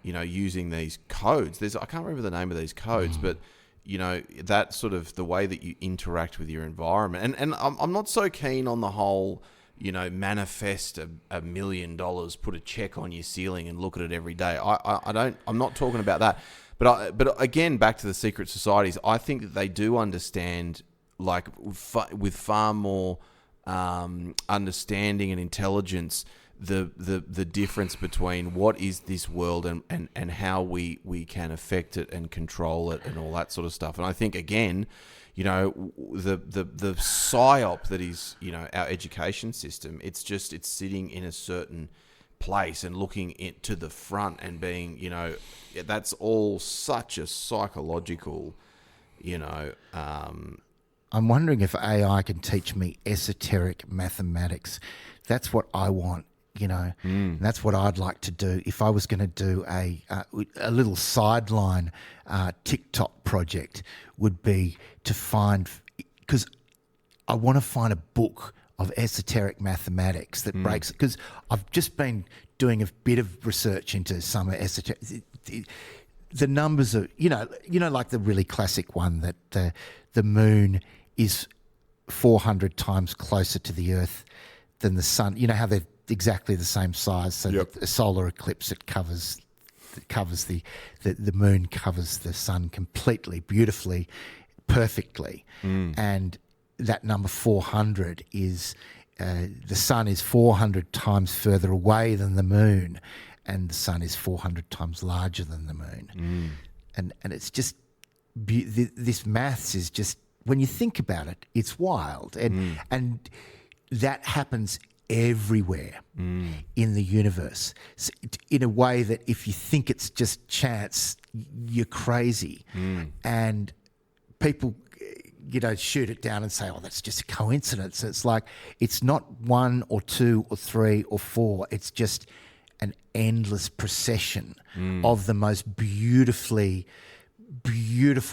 using these codes. I can't remember the name of these codes, but that sort of the way that you interact with your environment. And I'm not so keen on the whole, manifest $1 million, put a check on your ceiling and look at it every day. I'm not talking about that. But again, back to the secret societies, I think that they do understand, with far more understanding and intelligence, the difference between what is this world and how we can affect it and control it and all that sort of stuff. And I think, again, you know, the psyop that is, you know, our education system, it's sitting in a certain place and looking to the front and being, you know, that's all such a psychological, you know. I'm wondering if AI can teach me esoteric mathematics. That's what I want, you know. And that's what I'd like to do. If I was going to do a little sideline TikTok project, would be to find, because I want to find a book of esoteric mathematics that breaks, because I've just been doing a bit of research into some esoteric. The numbers are, you know, like the really classic one that the moon is 400 times closer to the Earth than the sun. You know how they're exactly the same size, so that a solar eclipse, it covers the moon covers the sun completely, beautifully, perfectly, and that number 400 is the sun is 400 times further away than the moon, and the sun is 400 times larger than the moon, and it's just this maths is just, when you think about it, it's wild, and that happens everywhere in the universe, so in a way that if you think it's just chance, you're crazy, and people, you know, shoot it down and say, oh, that's just a coincidence. It's like, it's not one or two or three or four. It's just an endless procession of the most beautiful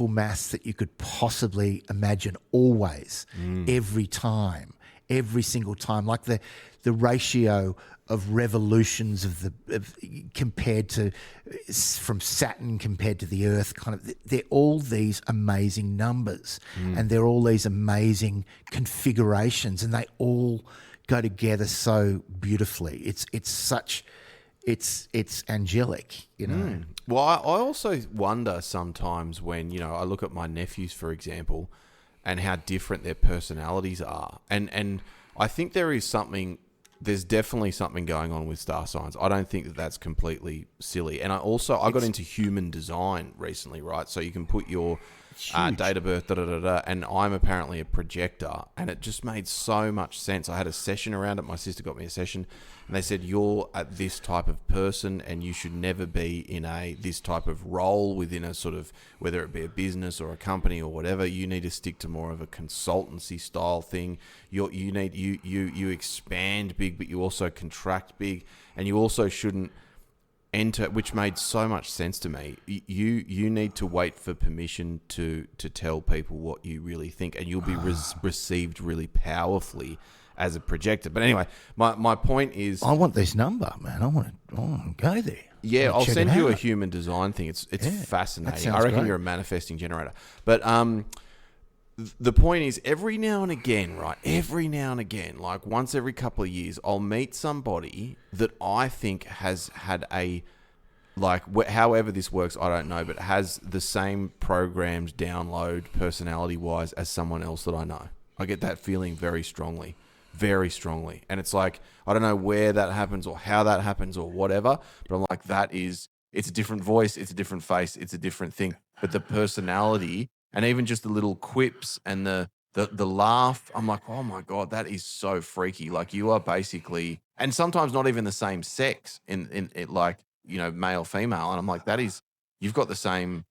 maths that you could possibly imagine, always, every time, every single time. Like the ratio of revolutions compared to, from Saturn compared to the Earth, kind of, they're all these amazing numbers, and they're all these amazing configurations, and they all go together so beautifully. It's angelic, you know. Well, I also wonder sometimes when, you know, I look at my nephews, for example, and how different their personalities are, and I think there's definitely something going on with star signs. I don't think that that's completely silly. And I got into human design recently, right? So you can put your date of birth, and I'm apparently a projector, and it just made so much sense. I had a session around it. My sister got me a session, and they said, you're this type of person, and you should never be in this type of role within a sort of, whether it be a business or a company or whatever. You need to stick to more of a consultancy style thing. You expand big, but you also contract big, and you also shouldn't enter, which made so much sense to me. You need to wait for permission to tell people what you really think, and you'll be received really powerfully as a projector. But anyway, my point is, I want this number, man. I want to go there. Yeah, I'll send you a human design thing. It's fascinating. I reckon you're a manifesting generator. But the point is, every now and again, like once every couple of years, I'll meet somebody that I think has had however this works, I don't know, but has the same programmed download personality-wise as someone else that I know. I get that feeling very strongly. And it's like, I don't know where that happens or how that happens or whatever, but I'm like, it's a different voice, it's a different face, it's a different thing. But the personality, and even just the little quips and the laugh, I'm like, oh my God, that is so freaky. Like, you are basically, and sometimes not even the same sex in it, like, you know, male, female. And I'm like, you've got the same,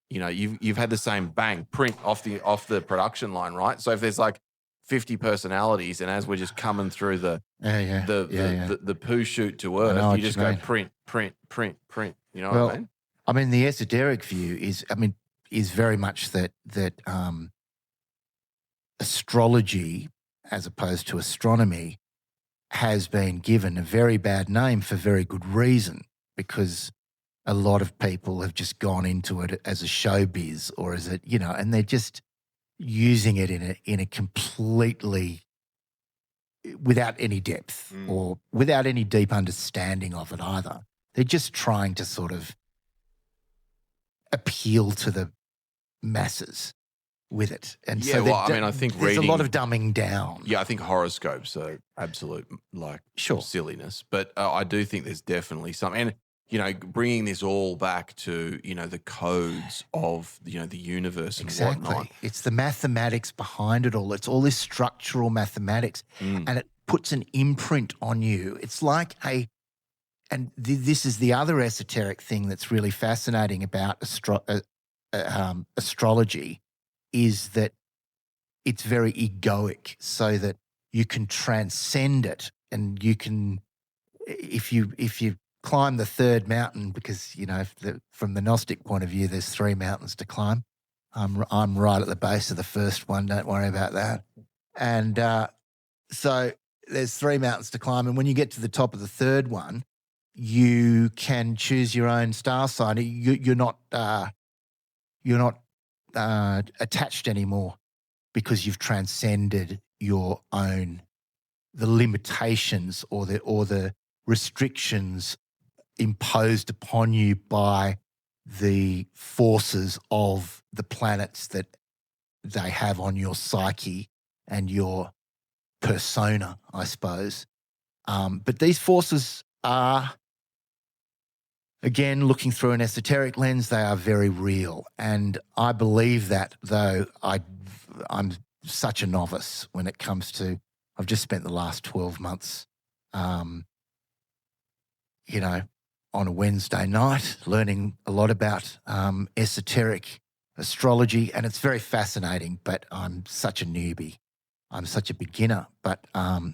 you know, you've had the same print off the production line, right? So if there's like 50 personalities, and as we're just coming through the poo shoot to Earth, you just go print. You know what I mean? I mean, the esoteric view is very much that astrology, as opposed to astronomy, has been given a very bad name for very good reason, because a lot of people have just gone into it as a showbiz, or as a, you know, and they're just using it in a completely, without any depth or without any deep understanding of it either. They're just trying to sort of appeal to the masses, with it. And Yeah, so well, I mean, I think there's a lot reading- of dumbing down. Yeah, I think horoscopes are absolute Sure. silliness, but I do think there's definitely some, and bringing this all back to the codes of the universe and Exactly. whatnot. It's the mathematics behind it all. It's all this structural mathematics, and it puts an imprint on you. It's like this is the other esoteric thing that's really fascinating about astrology, is that it's very egoic, so that you can transcend it, and you can, if you climb the third mountain, because from the Gnostic point of view, there's 3 mountains to climb. I'm right at the base of the first one. Don't worry about that. And so there's 3 mountains to climb, and when you get to the top of the third one, you can choose your own star sign. You're not attached anymore, because you've transcended the limitations or the restrictions imposed upon you by the forces of the planets that they have on your psyche and your persona, I suppose. But these forces are, again, looking through an esoteric lens, they are very real. And I believe that, though I'm such a novice when it comes to, I've just spent the last 12 months, on a Wednesday night learning a lot about esoteric astrology, and it's very fascinating, but I'm such a newbie. I'm such a beginner, but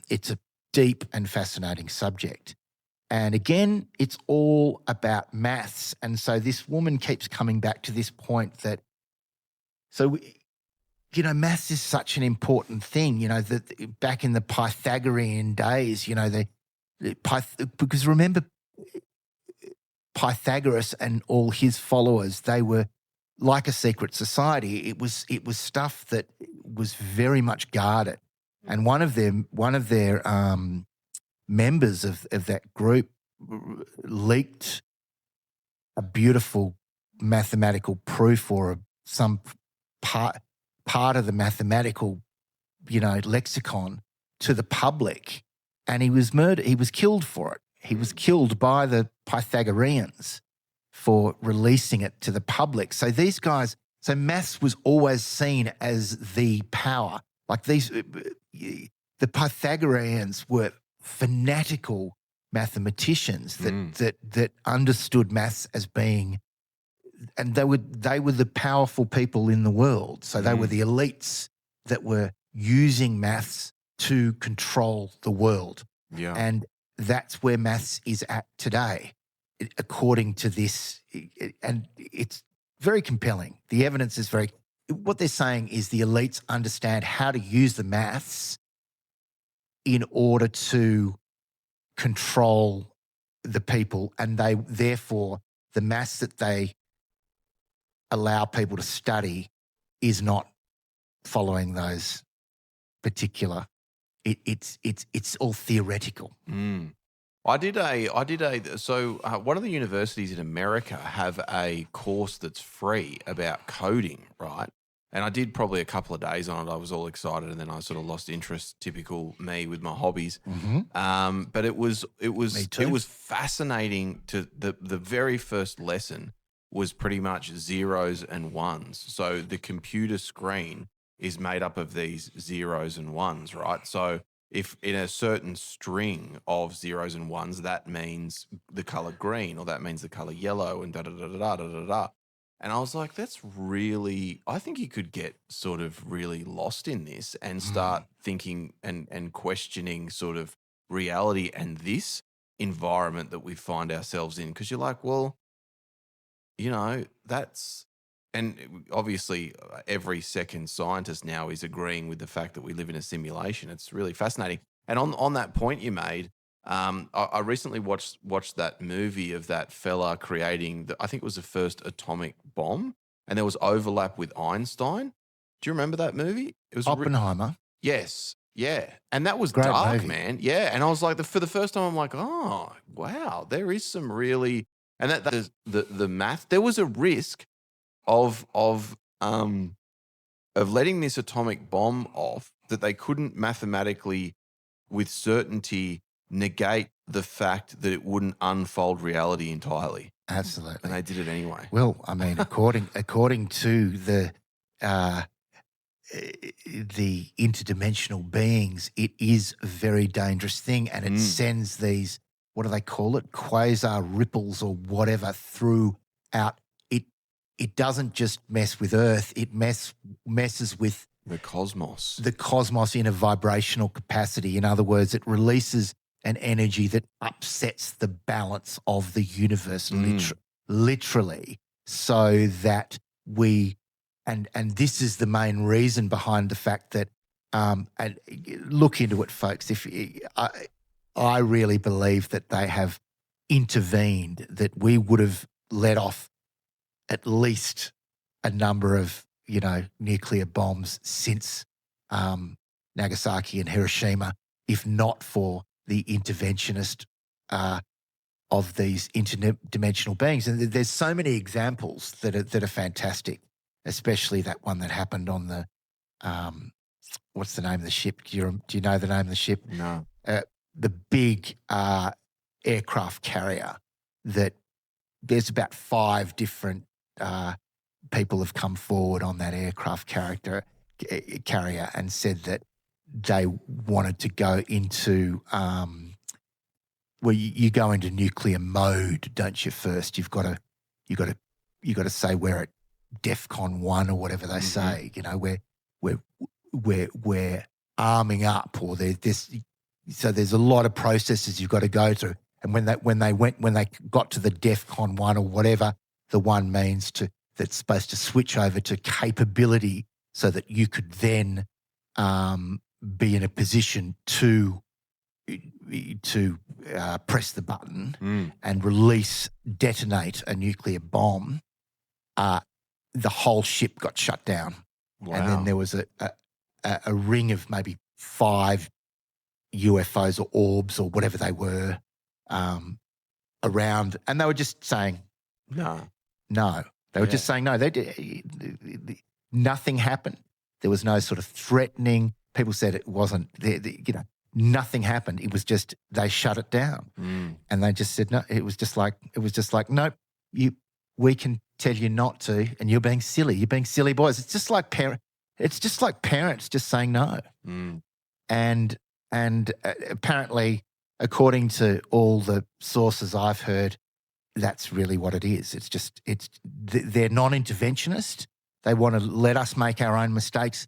it's a deep and fascinating subject. And again, it's all about maths. And so this woman keeps coming back to this point that, maths is such an important thing, that back in the Pythagorean days, because remember, Pythagoras and all his followers, they were like a secret society. It was stuff that was very much guarded. And one of their members of that group leaked a beautiful mathematical proof, or some part of the mathematical, lexicon to the public, and he was murdered. He was killed for it. He was killed by the Pythagoreans for releasing it to the public. So these guys, maths was always seen as the power. Like the Pythagoreans were fanatical mathematicians that understood maths as being, and they were the powerful people in the world. So they were the elites that were using maths to control the world. Yeah. And that's where maths is at today, according to this. And it's very compelling. The evidence is what they're saying is the elites understand how to use the maths in order to control the people, and therefore the maths that they allow people to study is not following those particular. It's all theoretical. I did one of the universities in America have a course that's free about coding, right? And I did probably a couple of days on it. I was all excited, and then I sort of lost interest, typical me with my hobbies. But it was fascinating. The very first lesson was pretty much zeros and ones. So the computer screen is made up of these zeros and ones, right? So if in a certain string of zeros and ones, that means the color green, or that means the color yellow, and da da da da da da da da. And I was like, that's really, I think you could get sort of really lost in this and start thinking and questioning sort of reality and this environment that we find ourselves in. Because you're like, well, that's, and obviously every second scientist now is agreeing with the fact that we live in a simulation. It's really fascinating. And on that point you made, I recently watched that movie of that fella creating I think it was the first atomic bomb, and there was overlap with Einstein. Do you remember that movie? It was Oppenheimer. Yes. Yeah. And that was Great dark, movie. man. Yeah. And I was like, for the first time, I'm like, oh, wow, there is some really, and that is the math. There was a risk of of letting this atomic bomb off that they couldn't mathematically, with certainty, negate the fact that it wouldn't unfold reality entirely. Absolutely. And they did it anyway. Well, I mean, according to the interdimensional beings, it is a very dangerous thing, and it sends these, what do they call it, quasar ripples or whatever throughout. It doesn't just mess with Earth; it messes with the cosmos. The cosmos in a vibrational capacity. In other words, it releases an energy that upsets the balance of the universe, literally, so that we. And this is the main reason behind the fact that, and look into it, folks. If I really believe that they have intervened, that we would have let off at least a number of, nuclear bombs since Nagasaki and Hiroshima, if not for the interventionist of these interdimensional beings. And there's so many examples that are fantastic. Especially that one that happened on the, what's the name of the ship? Do you know the name of the ship? No. The big aircraft carrier that there's about 5 different people have come forward on that aircraft carrier and said that they wanted to go into, well, you go into nuclear mode, don't you? First, you got to say we're at DEFCON 1 or whatever they say, we're arming up, or there's this. So there's a lot of processes you've got to go through. And when they got to the DEFCON 1 or whatever the one means that's supposed to switch over to capability, so that you could then be in a position to press the button and detonate a nuclear bomb. The whole ship got shut down. Wow. And then there was a ring of maybe 5 UFOs or orbs or whatever they were around, and they were just saying no. They were just saying no. They did. Nothing happened. There was no sort of threatening. People said it wasn't. Nothing happened. It was just they shut it down, and they just said no. It was just like nope. We can tell you not to, and you're being silly. You're being silly boys. It's just like parents just saying no. And apparently, according to all the sources I've heard, that's really what it is. They're non-interventionist. They want to let us make our own mistakes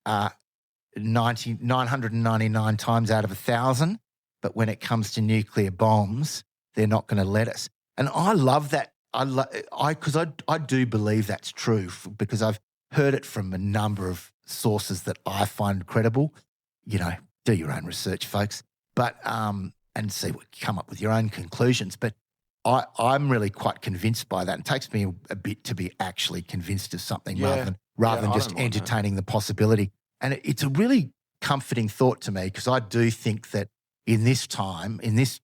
999 times out of 1,000. But when it comes to nuclear bombs, they're not going to let us. And I love that. Because I do believe that's true, because I've heard it from a number of sources that I find credible. Do your own research, folks, but and see what come up with your own conclusions. But I'm really quite convinced by that. It takes me a bit to be actually convinced of something rather than just entertaining the possibility. And it's a really comforting thought to me, because I do think that in this time, in this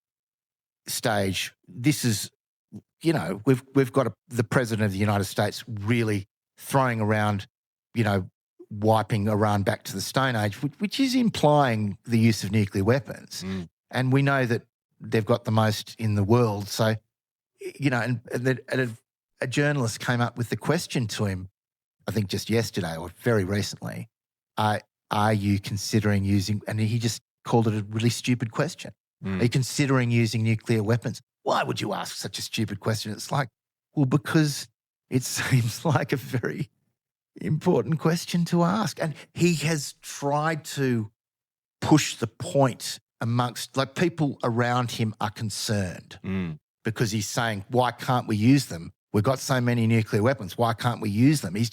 stage, this is. We've got the President of the United States really throwing around, wiping Iran back to the Stone Age, which is implying the use of nuclear weapons. And we know that they've got the most in the world. So, and a journalist came up with the question to him, I think just yesterday or very recently, are you considering using, and he just called it a really stupid question. Are you considering using nuclear weapons? Why would you ask such a stupid question? It's like, well, because it seems like a very important question to ask. And he has tried to push the point amongst, like, people around him are concerned because he's saying, why can't we use them? We've got so many nuclear weapons. Why can't we use them? He's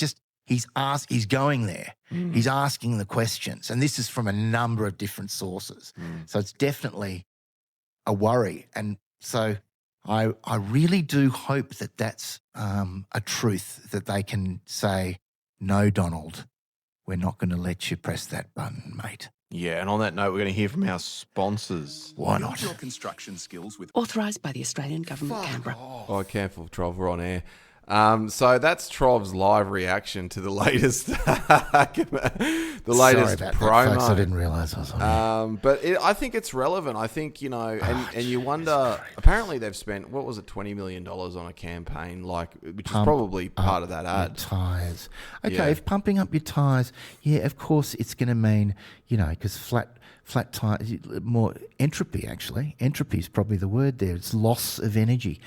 going there. He's asking the questions. And this is from a number of different sources. So it's definitely a worry. And so I really do hope that that's a truth, that they can say, no, Donald, we're not going to let you press that button, mate. Yeah, and on that note, we're going to hear from our sponsors. Why not? Your construction skills with Authorised by the Australian Government, Canberra. Oh, careful, Trov, we're on air. So that's Trov's live reaction to the latest, the Sorry latest about promo. that, folks. I didn't realise I was on here. But I think it's relevant. I think, and you wonder, apparently they've spent, what was it, $20 million on a campaign, which is probably part of that ad. Tyres. Okay, Yeah. if pumping up your tyres, yeah, of course it's going to mean, because flat tyres, more entropy actually. Entropy is probably the word there. It's loss of energy.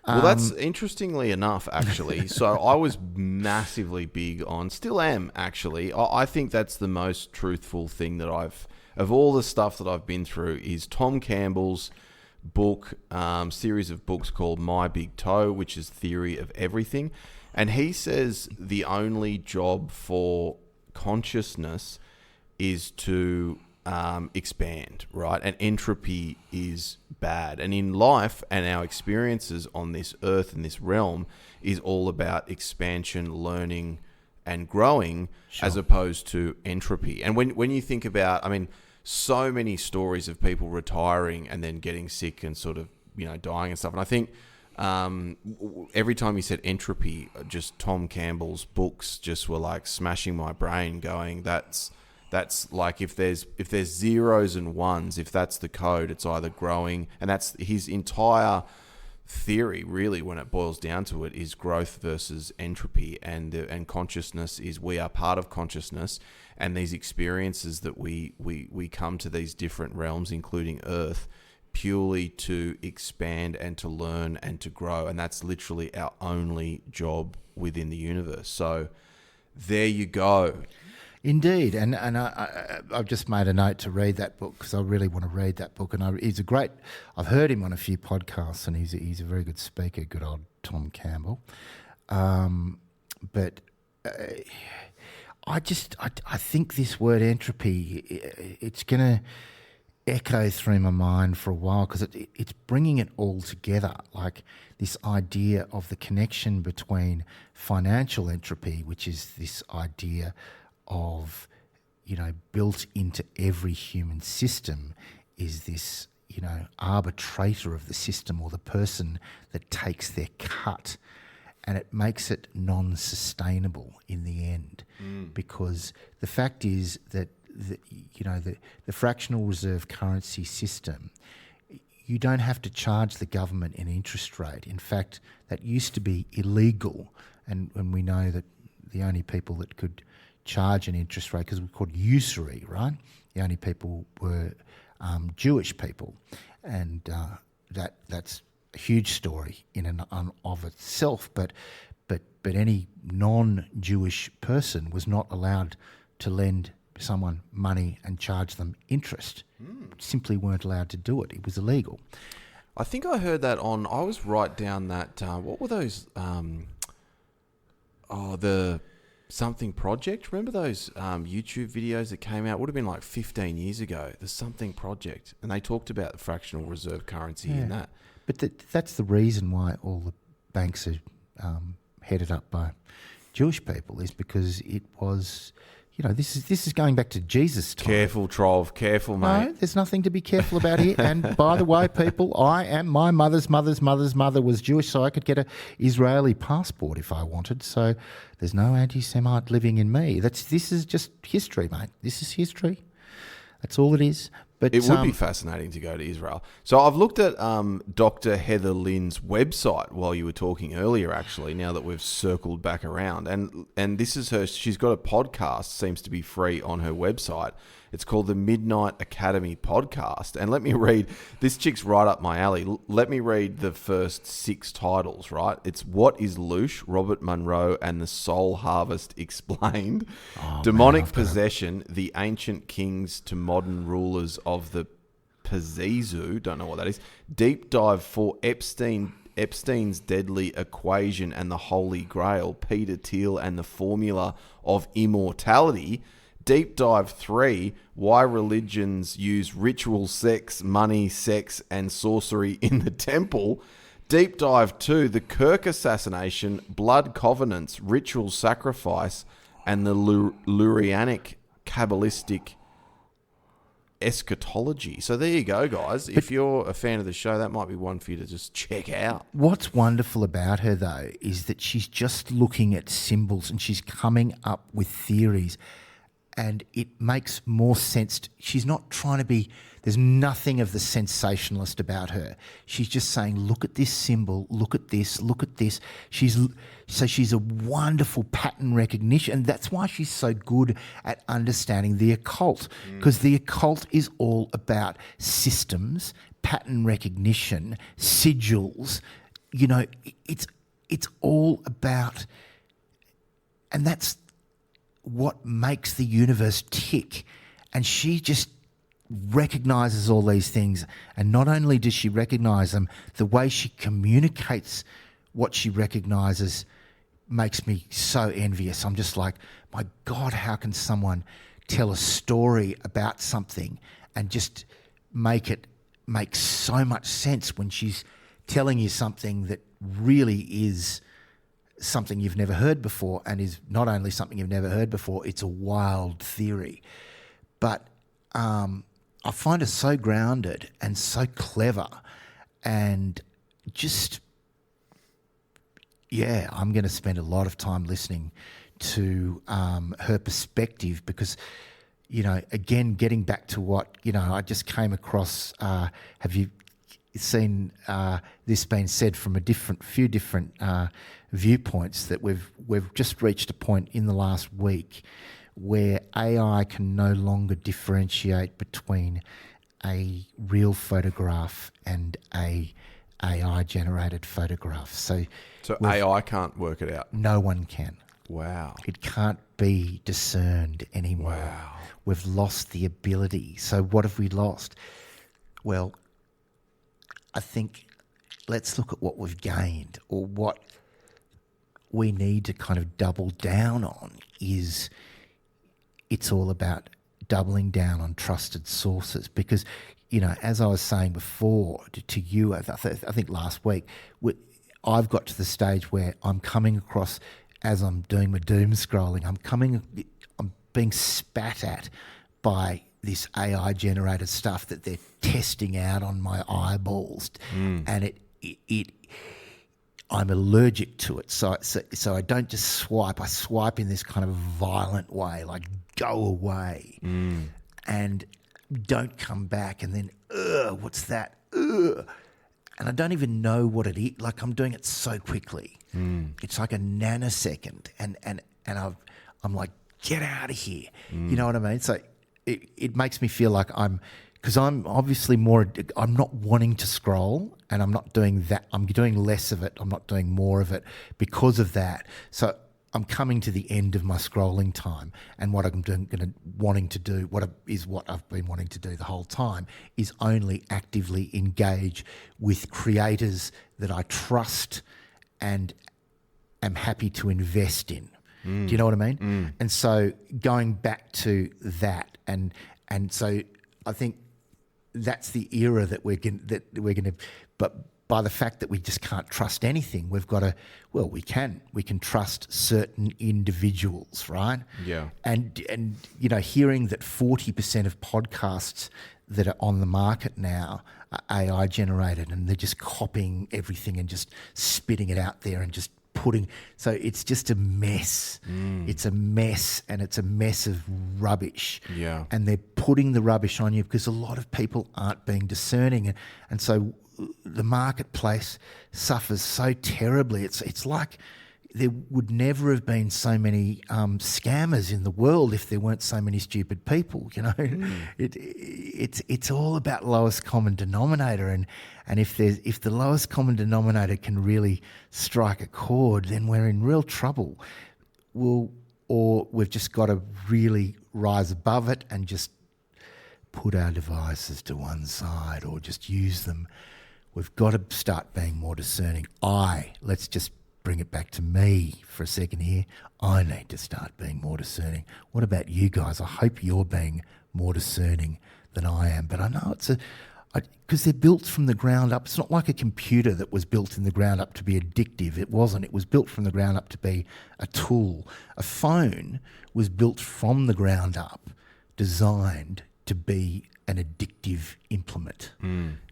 Well, that's interestingly enough, actually. So I was massively big on, still am, actually. I think that's the most truthful thing that of all the stuff that I've been through, is Tom Campbell's book, series of books called My Big Toe, which is Theory of Everything. And he says the only job for consciousness is to expand, right? And entropy is bad. And in life and our experiences on this earth and this realm is all about expansion, learning, and growing, as opposed to entropy. And when you think about, so many stories of people retiring and then getting sick and sort of, dying and stuff. And I think every time you said entropy, just Tom Campbell's books just were like smashing my brain, going, that's like, if there's zeros and ones, if that's the code, it's either growing, and that's his entire theory, really, when it boils down to it, is growth versus entropy, and consciousness is, we are part of consciousness, and these experiences that we come to these different realms, including Earth, purely to expand and to learn and to grow, and that's literally our only job within the universe. So there you go. Indeed, and I've just made a note to read that book because I really want to read that book. And he's a great. I've heard him on a few podcasts, and he's a very good speaker. Good old Tom Campbell. But I think this word entropy, it's going to echo through my mind for a while, because it's bringing it all together, like this idea of the connection between financial entropy, which is this idea of, built into every human system, is this, arbitrator of the system, or the person that takes their cut, and it makes it non-sustainable in the end. Because the fact is that the fractional reserve currency system, you don't have to charge the government an interest rate. In fact, that used to be illegal, and we know that the only people that could charge an interest rate, because it was called usury, right? The only people were Jewish people, and that's a huge story in and of itself. But any non-Jewish person was not allowed to lend someone money and charge them interest. Simply weren't allowed to do it. It was illegal. I think I heard that on. I was right down that. What were those? The Something Project. Remember those YouTube videos that came out? Would have been like 15 years ago. The Something Project, and they talked about the fractional reserve currency in that. But that's the reason why all the banks are headed up by Jewish people, is because it was. This is going back to Jesus' time. Careful, Trov. Careful, mate. No, there's nothing to be careful about here. And by the way, people, my mother's mother was Jewish, so I could get an Israeli passport if I wanted. So there's no anti-Semite living in me. This is just history, mate. This is history. That's all it is. But it would be fascinating to go to Israel. So I've looked at Dr. Heather Lynn's website while you were talking earlier, actually, now that we've circled back around. And this is her. She's got a podcast, seems to be free on her website. It's called the Midnight Academy Podcast. And let me read, this chick's right up my alley. Let me read the first 6 titles, right? It's What is Loosh, Robert Monroe and the Soul Harvest Explained. Demonic Possession, The Ancient Kings to Modern Rulers of the Pazuzu. Don't know what that is. Deep Dive for Epstein's Deadly Equation and the Holy Grail, Peter Thiel and the Formula of Immortality. Deep Dive 3, Why Religions Use Ritual Sex, Money, Sex, and Sorcery in the Temple. Deep Dive 2, The Kirk Assassination, Blood Covenants, Ritual Sacrifice, and the Lurianic Kabbalistic eschatology. So there you go, guys. If you're a fan of the show, that might be one for you to just check out. What's wonderful about her, though, is that she's just looking at symbols and she's coming up with theories, and it makes more sense. She's not trying to be... There's nothing of the sensationalist about her. She's just saying, look at this symbol, look at this, look at this. She's a wonderful pattern recognition, and that's why she's so good at understanding the occult, because the occult is all about systems, pattern recognition, sigils. You know, it's all about, and that's what makes the universe tick. And she just recognises all these things, and not only does she recognise them, the way she communicates what she recognises makes me so envious. I'm just like, my God, how can someone tell a story about something and just make it make so much sense when she's telling you something that really is something you've never heard before, and is not only something you've never heard before, it's a wild theory. But I find her so grounded and so clever, and just, yeah, I'm going to spend a lot of time listening to her perspective, because, you know, again, getting back to what, you know, I just came across, have you seen this being said from few different viewpoints, that we've just reached a point in the last week where AI can no longer differentiate between a real photograph and a AI-generated photograph. So AI can't work it out? No one can. Wow. It can't be discerned anymore. Wow. We've lost the ability. So what have we lost? Well, I think let's look at what we've gained, or what we need to kind of double down on is... It's all about doubling down on trusted sources, because, you know, as I was saying before to you, I think last week, I've got to the stage where I'm coming across, as I'm doing my doom scrolling, I'm being spat at by this AI-generated stuff that they're testing out on my eyeballs, and I'm allergic to it. So I don't just swipe. I swipe in this kind of violent way, like go away, and don't come back. And then, what's that? And I don't even know what it is. Like, I'm doing it so quickly. It's like a nanosecond, and I'm like, get out of here. You know what I mean? So it makes me feel like because I'm obviously I'm not wanting to scroll, and I'm not doing that. I'm doing less of it. I'm not doing more of it because of that. So I'm coming to the end of my scrolling time, and what I'm wanting to do, what I've been wanting to do the whole time, is only actively engage with creators that I trust and am happy to invest in. Do you know what I mean? And so going back to that, and so I think that's the era that we're going to, but by the fact that we just can't trust anything, we've got to, well, we can trust certain individuals, right? Yeah. And you know, hearing that 40% of podcasts that are on the market now are AI generated, and they're just copying everything and just spitting it out there and just so it's just a mess. It's a mess, and it's a mess of rubbish. Yeah. And they're putting the rubbish on you because a lot of people aren't being discerning, and so the marketplace suffers so terribly. It's like there would never have been so many scammers in the world if there weren't so many stupid people. You know, it's all about lowest common denominator, and if the lowest common denominator can really strike a chord, then we're in real trouble. We've just got to really rise above it and just put our devices to one side, or just use them. We've got to start being more discerning. Let's just bring it back to me for a second here. I need to start being more discerning. What about you guys? I hope you're being more discerning than I am. But I know because they're built from the ground up. It's not like a computer that was built in the ground up to be addictive. It wasn't. It was built from the ground up to be a tool. A phone was built from the ground up, designed to be an addictive implement.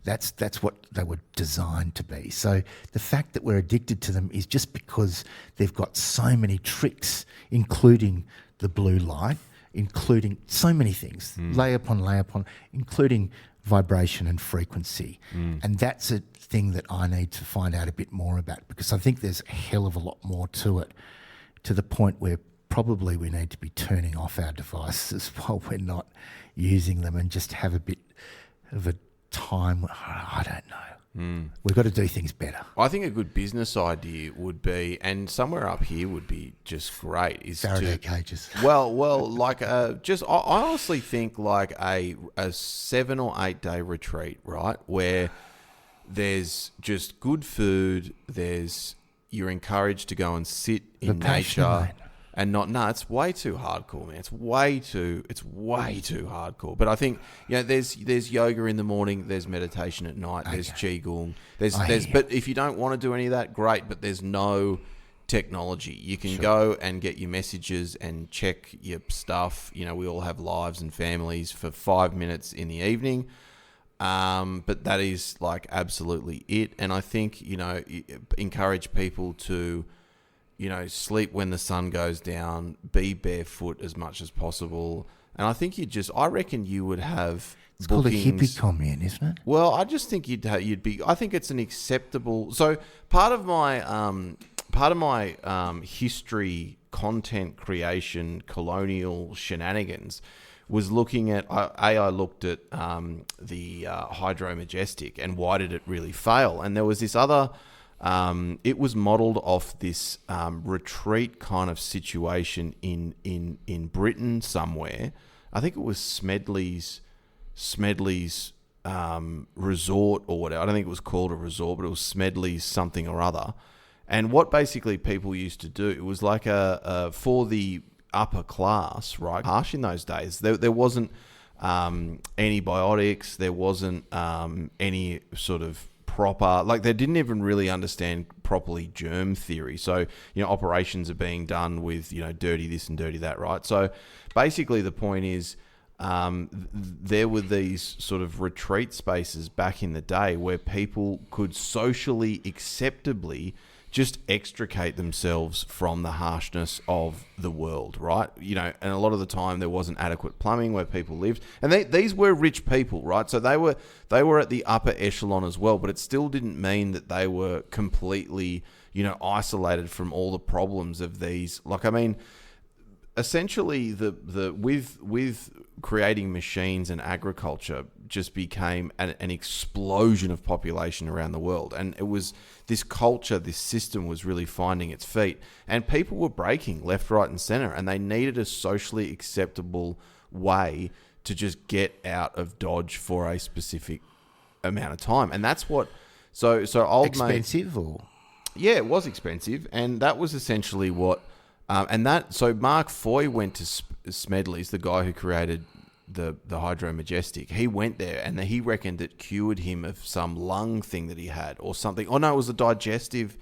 That's what they were designed to be. So the fact that we're addicted to them is just because they've got so many tricks, including the blue light, including so many things, layer upon layer upon, including vibration and frequency. And that's a thing that I need to find out a bit more about, because I think there's a hell of a lot more to it, to the point where probably we need to be turning off our devices while we're not using them and just have a bit of a time. I don't know. We've got to do things better. I think a good business idea would be, and somewhere up here would be just great, is Faraday cages. Well, like just I honestly think like a 7 or 8 day retreat, right, where there's just good food, you're encouraged to go and sit in nature. And it's way too hardcore, man. It's way too hardcore. But I think, there's yoga in the morning, there's meditation at night, there's qigong, but if you don't want to do any of that, great. But there's no technology. You can go and get your messages and check your stuff. We all have lives and families for 5 minutes in the evening. But that is like absolutely it. And I think, encourage people to, sleep when the sun goes down, be barefoot as much as possible. And I think I reckon you would have It's bookings. called a hippie commune, isn't it? Well, I just think you'd be, I think it's an acceptable. So part of my history, content creation, colonial shenanigans was looking at, I looked at the Hydro Majestic and why did it really fail? And there was this other, it was modelled off this retreat kind of situation in Britain somewhere. I think it was Smedley's resort or whatever. I don't think it was called a resort, but it was Smedley's something or other. And what basically people used to do, it was like for the upper class, right? Harsh in those days. There wasn't antibiotics. There wasn't any sort of proper, like they didn't even really understand properly germ theory. So, operations are being done with, dirty this and dirty that, right? So basically the point is there were these sort of retreat spaces back in the day where people could socially acceptably just extricate themselves from the harshness of the world, right? And a lot of the time there wasn't adequate plumbing where people lived. And these were rich people, right? So they were at the upper echelon as well, but it still didn't mean that they were completely, isolated from all the problems of these. Like, I mean, essentially with creating machines and agriculture just became an explosion of population around the world. And it was this culture, this system was really finding its feet, and people were breaking left, right and center, and they needed a socially acceptable way to just get out of Dodge for a specific amount of time. And that's what, so old expensive mate, or? Yeah, it was expensive. And that was essentially what, so Mark Foy went to Smedley's, the guy who created the Hydro Majestic. He went there and he reckoned it cured him of some lung thing that he had or something. Oh no, it was a digestive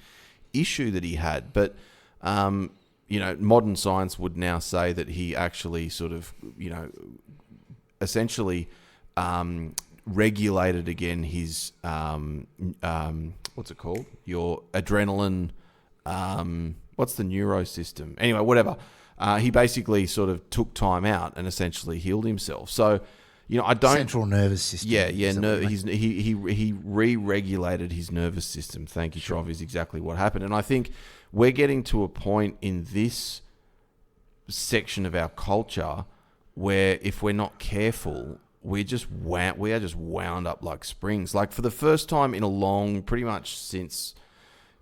issue that he had. But, modern science would now say that he actually sort of, essentially regulated again his, what's it called? Your adrenaline, what's the neuro system? Anyway, whatever. He basically sort of took time out and essentially healed himself. So, I don't... Central nervous system. Yeah. He re-regulated his nervous system. Thank you, Trov, is exactly what happened. And I think we're getting to a point in this section of our culture where if we're not careful, we are just wound up like springs. Like for the first time in a long, pretty much since,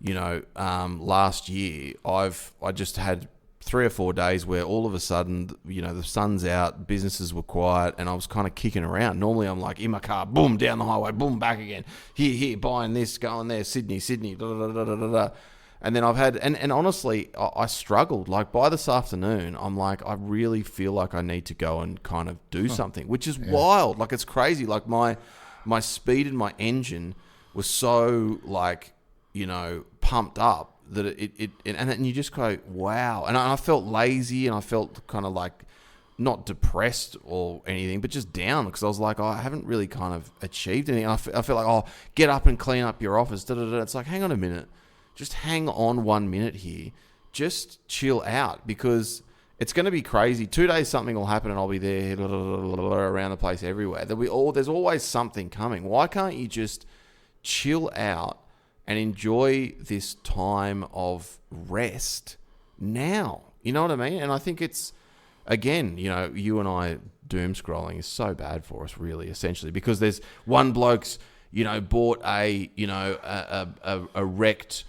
last year, I just had 3 or 4 days where all of a sudden, the sun's out, businesses were quiet, and I was kind of kicking around. Normally I'm like in my car, boom, down the highway, boom, back again. Here, buying this, going there, Sydney, da, da, da, da, da, da. And then I've had, and honestly, I struggled. Like by this afternoon, I'm like, I really feel like I need to go and kind of do something, which is wild. Like it's crazy. Like my speed and my engine was so like, pumped up that and you just go, wow. And I felt lazy and I felt kind of like not depressed or anything, but just down because I was like, I haven't really kind of achieved anything. I feel like, get up and clean up your office. It's like, hang on a minute. Just hang on 1 minute here. Just chill out because it's going to be crazy. 2 days, something will happen and I'll be there around the place everywhere. There's always something coming. Why can't you just chill out and enjoy this time of rest now? You know what I mean? And I think it's, again, you and I, doom scrolling is so bad for us, really, essentially, because there's one bloke's, bought a wrecked,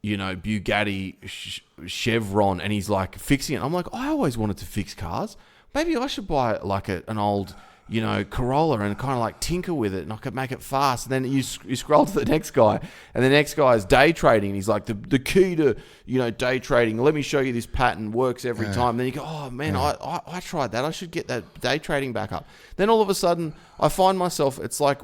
Bugatti Chevron, and he's like fixing it. I'm like, I always wanted to fix cars. Maybe I should buy like an old, Corolla and kind of like tinker with it, and I could make it fast. And then you scroll to the next guy, and the next guy is day trading. And he's like, the key to, day trading, let me show you this pattern, works every time. And then you go, oh man, I tried that. I should get that day trading back up. Then all of a sudden I find myself, it's like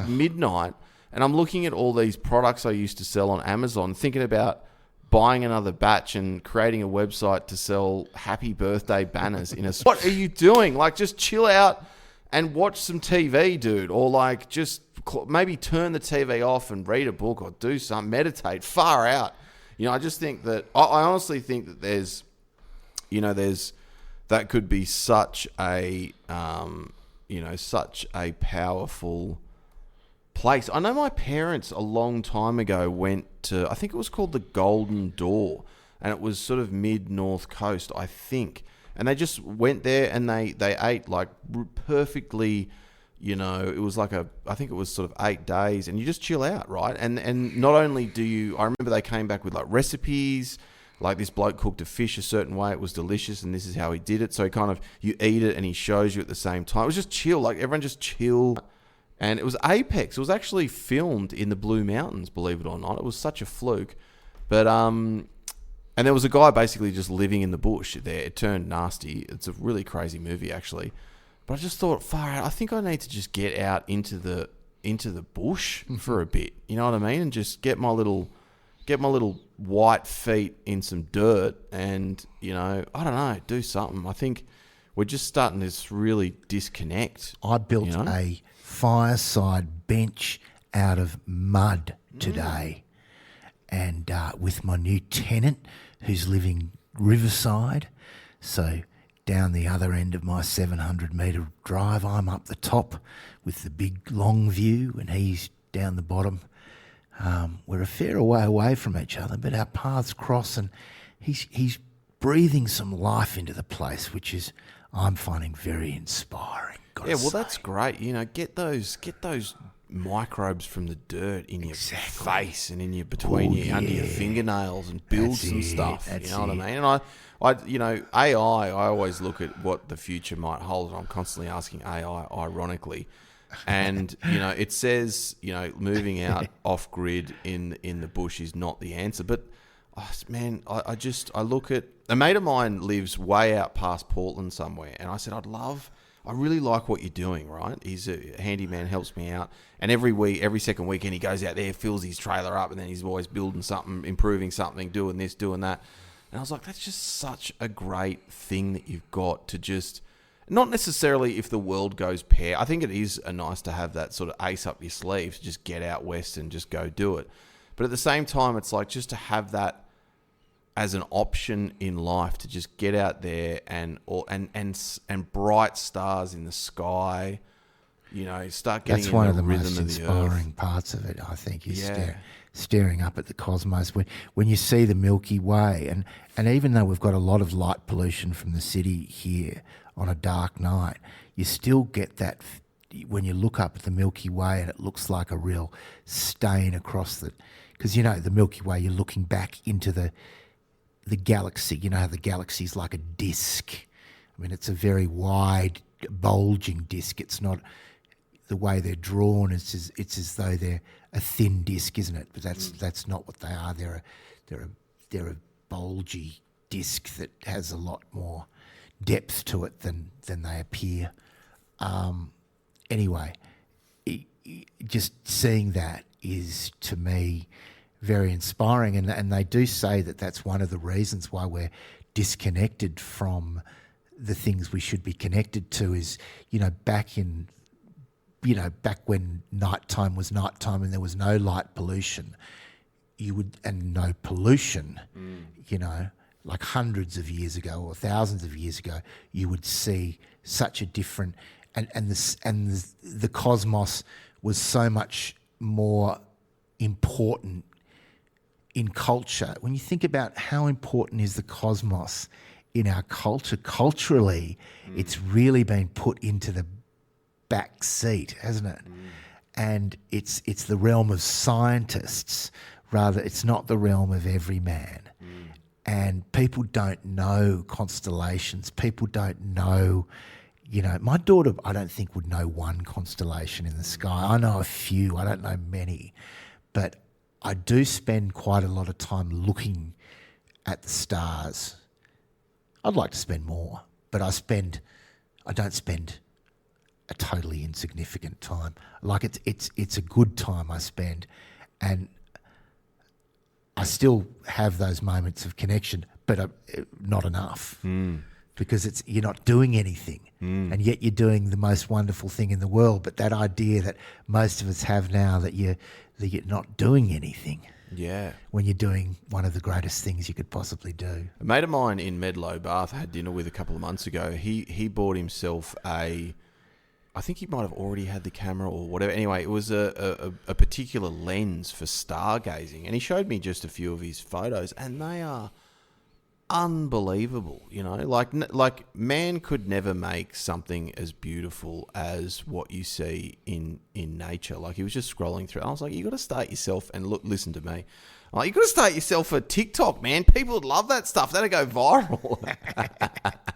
midnight, and I'm looking at all these products I used to sell on Amazon, thinking about buying another batch and creating a website to sell happy birthday banners in a... What are you doing? Like, just chill out and watch some TV, dude. Or like, just maybe turn the TV off and read a book or do something, meditate, far out. I just think that... I honestly think that there's... that could be such a... such a powerful place. I know my parents a long time ago went to, I think it was called the Golden Door, and it was sort of mid-North Coast, I think. And they just went there and they ate like perfectly, it was like I think it was sort of 8 days, and you just chill out, right? And not only do you, I remember they came back with like recipes, like this bloke cooked a fish a certain way, it was delicious, and this is how he did it. So kind of, you eat it and he shows you at the same time. It was just chill, like everyone just chill. And it was Apex. It was actually filmed in the Blue Mountains, believe it or not. It was such a fluke. But, and there was a guy basically just living in the bush there. It turned nasty. It's a really crazy movie, actually. But I just thought, far out, I think I need to just get out into the bush for a bit. You know what I mean? And just get my little white feet in some dirt and, I don't know, do something. I think we're just starting to really disconnect. I built a fireside bench out of mud today, and with my new tenant who's living riverside. So down the other end of my 700-metre drive, I'm up the top with the big long view, and he's down the bottom. We're a fair way away from each other, but our paths cross, and he's breathing some life into the place, which is, I'm finding, very inspiring. That's great. Get those microbes from the dirt in your face and under your fingernails, and build some stuff. You know what I mean? And AI, I always look at what the future might hold. I'm constantly asking AI, ironically. And, it says, moving out off grid in the bush is not the answer. But, man, I look at... A mate of mine lives way out past Portland somewhere. And I said, I really like what you're doing, right? He's a handyman, helps me out. And every second weekend he goes out there, fills his trailer up, and then he's always building something, improving something, doing this, doing that. And I was like, that's just such a great thing that you've got to just... Not necessarily if the world goes pear. I think it is nice to have that sort of ace up your sleeve to just get out west and just go do it. But at the same time, it's like just to have that as an option in life, to just get out there and bright stars in the sky, start getting that's one of the rhythm most of the inspiring earth. parts of it, I think, is staring up at the cosmos. When you see the Milky Way, and even though we've got a lot of light pollution from the city here on a dark night, you still get that when you look up at the Milky Way, and it looks like a real stain across the... Because, the Milky Way, you're looking back into the galaxy. How the galaxy's like a disc. I mean, it's a very wide, bulging disc. It's not the way they're drawn. It's as though they're a thin disc, isn't it? But that's not what they are. They're a bulgy disc that has a lot more depth to it than they appear. Anyway, just seeing that is, to me, very inspiring, and they do say that that's one of the reasons why we're disconnected from the things we should be connected to is, back when nighttime was nighttime and there was no light pollution, and no pollution, like hundreds of years ago or thousands of years ago, you would see such a different, and the cosmos was so much more important in culture. When you think about how important is the cosmos in our culture, culturally, it's really been put into the back seat, hasn't it? And it's the realm of scientists, rather. It's not the realm of every man. And people don't know constellations. People don't know, my daughter, I don't think, would know one constellation in the sky. I know a few. I don't know many. But I do spend quite a lot of time looking at the stars. I'd like to spend more, but I don't spend a totally insignificant time. Like it's a good time I spend, and I still have those moments of connection, but not enough, because you're not doing anything, and yet you're doing the most wonderful thing in the world. But that idea that most of us have now, that you're not doing anything. Yeah. When you're doing one of the greatest things you could possibly do. A mate of mine in Medlow, Bath, I had dinner with a couple of months ago. He bought himself I think he might have already had the camera or whatever. Anyway, it was a particular lens for stargazing. And he showed me just a few of his photos, and they are unbelievable. Like man could never make something as beautiful as what you see in nature. Like, he was just scrolling through. I was like, you got to start yourself and listen to me. Like, you got to start yourself a TikTok, man. People would love that stuff. That'd go viral.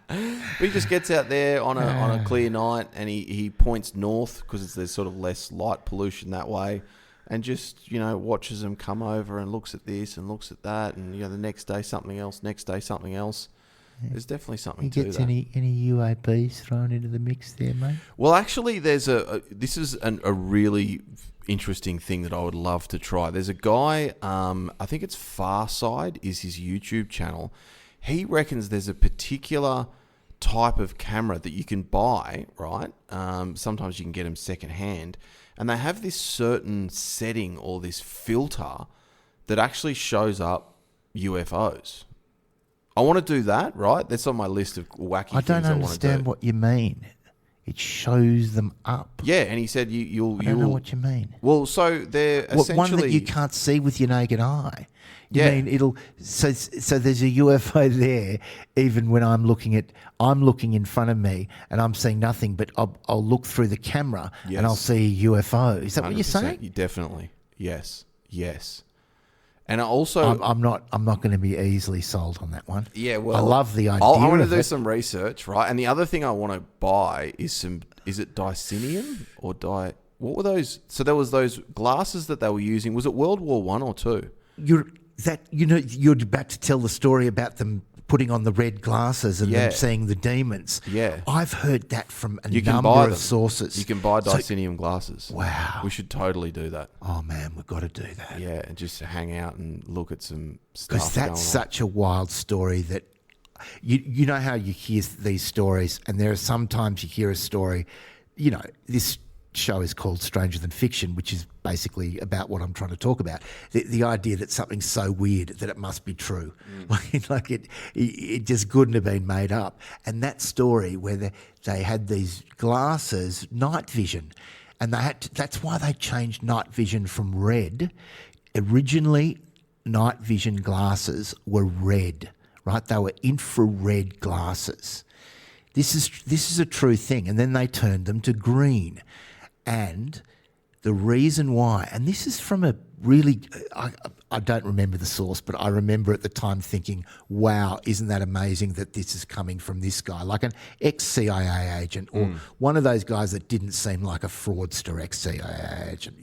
But he just gets out there on a clear night, and he points north because there's sort of less light pollution that way, and just, watches them come over and looks at this and looks at that, and the next day something else, next day something else. Yeah. There's definitely something to that. He gets any UAPs thrown into the mix there, mate? Well, actually, this is a really interesting thing that I would love to try. There's a guy, I think it's Farside is his YouTube channel. He reckons there's a particular type of camera that you can buy, right? Sometimes you can get them secondhand, and they have this certain setting or this filter that actually shows up UFOs. I want to do that, right? That's on my list of wacky things I want to do. I don't understand what you mean. It shows them up. Yeah, and he said you'll... I don't know what you mean. Well, so they're essentially... One that you can't see with your naked eye. You mean it'll... So there's a UFO there, even when I'm looking in front of me and I'm seeing nothing, but I'll look through the camera and I'll see a UFO. Is that what you're saying? Definitely. Yes. And I also... I'm not going to be easily sold on that one. Yeah, well... I love the idea I want to do some research, right? And the other thing I want to buy is is it dicinium or what were those? So there was those glasses that they were using. Was it World War I or II? You're about to tell the story about them putting on the red glasses and them seeing the demons. Yeah. I've heard that from a number of sources. You can buy dicinium glasses. Wow. We should totally do that. Oh, man, we've got to do that. Yeah, and just hang out and look at some stuff. Because that's such a wild story that you know how you hear these stories, and there are sometimes you hear a story, this show is called Stranger Than Fiction, which is basically about what I'm trying to talk about. The idea that something's so weird that it must be true. Like it just couldn't have been made up. And that story where they had these glasses, night vision, and that's why they changed night vision from red. Originally, night vision glasses were red, right? They were infrared glasses. This is a true thing. And then they turned them to green. And the reason why, and this is from a really, I don't remember the source, but I remember at the time thinking, wow, isn't that amazing that this is coming from this guy, like an ex-CIA agent or one of those guys that didn't seem like a fraudster ex-CIA agent,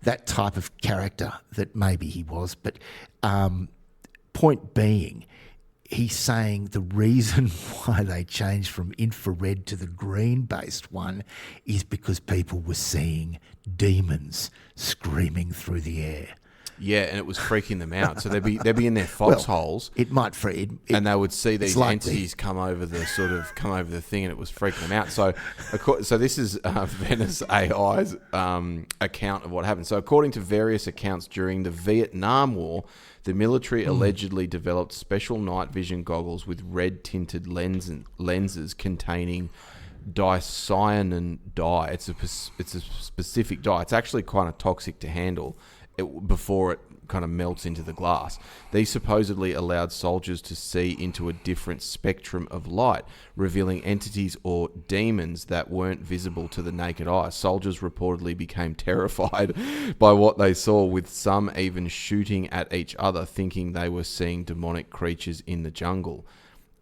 that type of character that maybe he was. But point being, he's saying the reason why they changed from infrared to the green-based one is because people were seeing demons screaming through the air. Yeah, and it was freaking them out. So they'd be in their foxholes. It might free. And they would see these likely. entities come over the thing, and it was freaking them out. So this is Venice AI's account of what happened. So according to various accounts during the Vietnam War, the military allegedly developed special night vision goggles with red tinted lenses containing dicyanin dye. It's a specific dye. It's actually kind of toxic to handle before it kind of melts into the glass. These supposedly allowed soldiers to see into a different spectrum of light, revealing entities or demons that weren't visible to the naked eye. Soldiers reportedly became terrified by what they saw, with some even shooting at each other, thinking they were seeing demonic creatures in the jungle.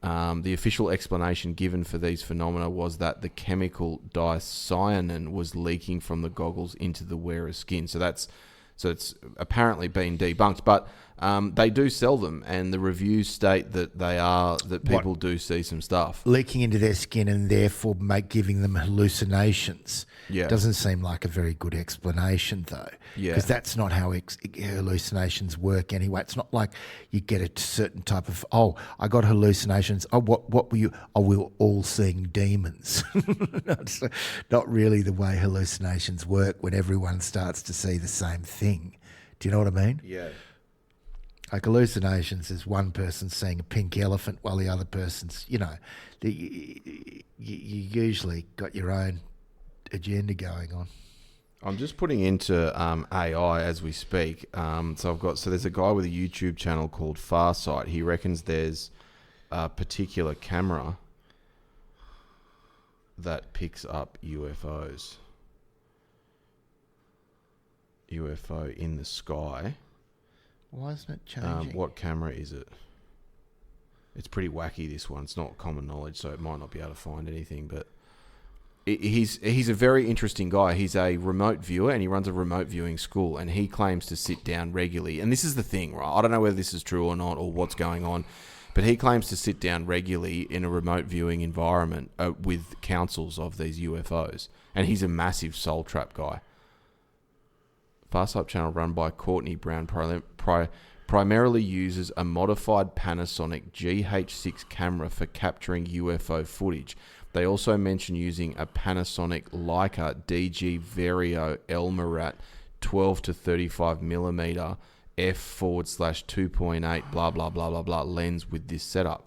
The official explanation given for these phenomena was that the chemical dicyanin was leaking from the goggles into the wearer's skin. So it's apparently been debunked, but they do sell them, and the reviews state that people do see some stuff leaking into their skin and therefore giving them hallucinations. Yeah, doesn't seem like a very good explanation though. Yeah, because that's not how hallucinations work anyway. It's not like you get a certain type of I got hallucinations. What were you? We were all seeing demons. That's not really the way hallucinations work when everyone starts to see the same thing. Do you know what I mean? Yeah. Like hallucinations is one person seeing a pink elephant while the other person's, you usually got your own agenda going on. I'm just putting into AI as we speak. So there's a guy with a YouTube channel called Farsight. He reckons there's a particular camera that picks up UFO in the sky. Why isn't it changing? What camera is it? It's pretty wacky, this one. It's not common knowledge, so it might not be able to find anything. But he's a very interesting guy. He's a remote viewer, and he runs a remote viewing school, and he claims to sit down regularly. And this is the thing, right? I don't know whether this is true or not, or what's going on, but he claims to sit down regularly in a remote viewing environment with councils of these UFOs. And he's a massive soul trap guy. Farsight channel run by Courtney Brown primarily uses a modified Panasonic GH6 camera for capturing UFO footage. They also mention using a Panasonic Leica DG Vario Elmarat 12 to 35 millimeter f/2.8 blah blah blah blah blah lens with this setup.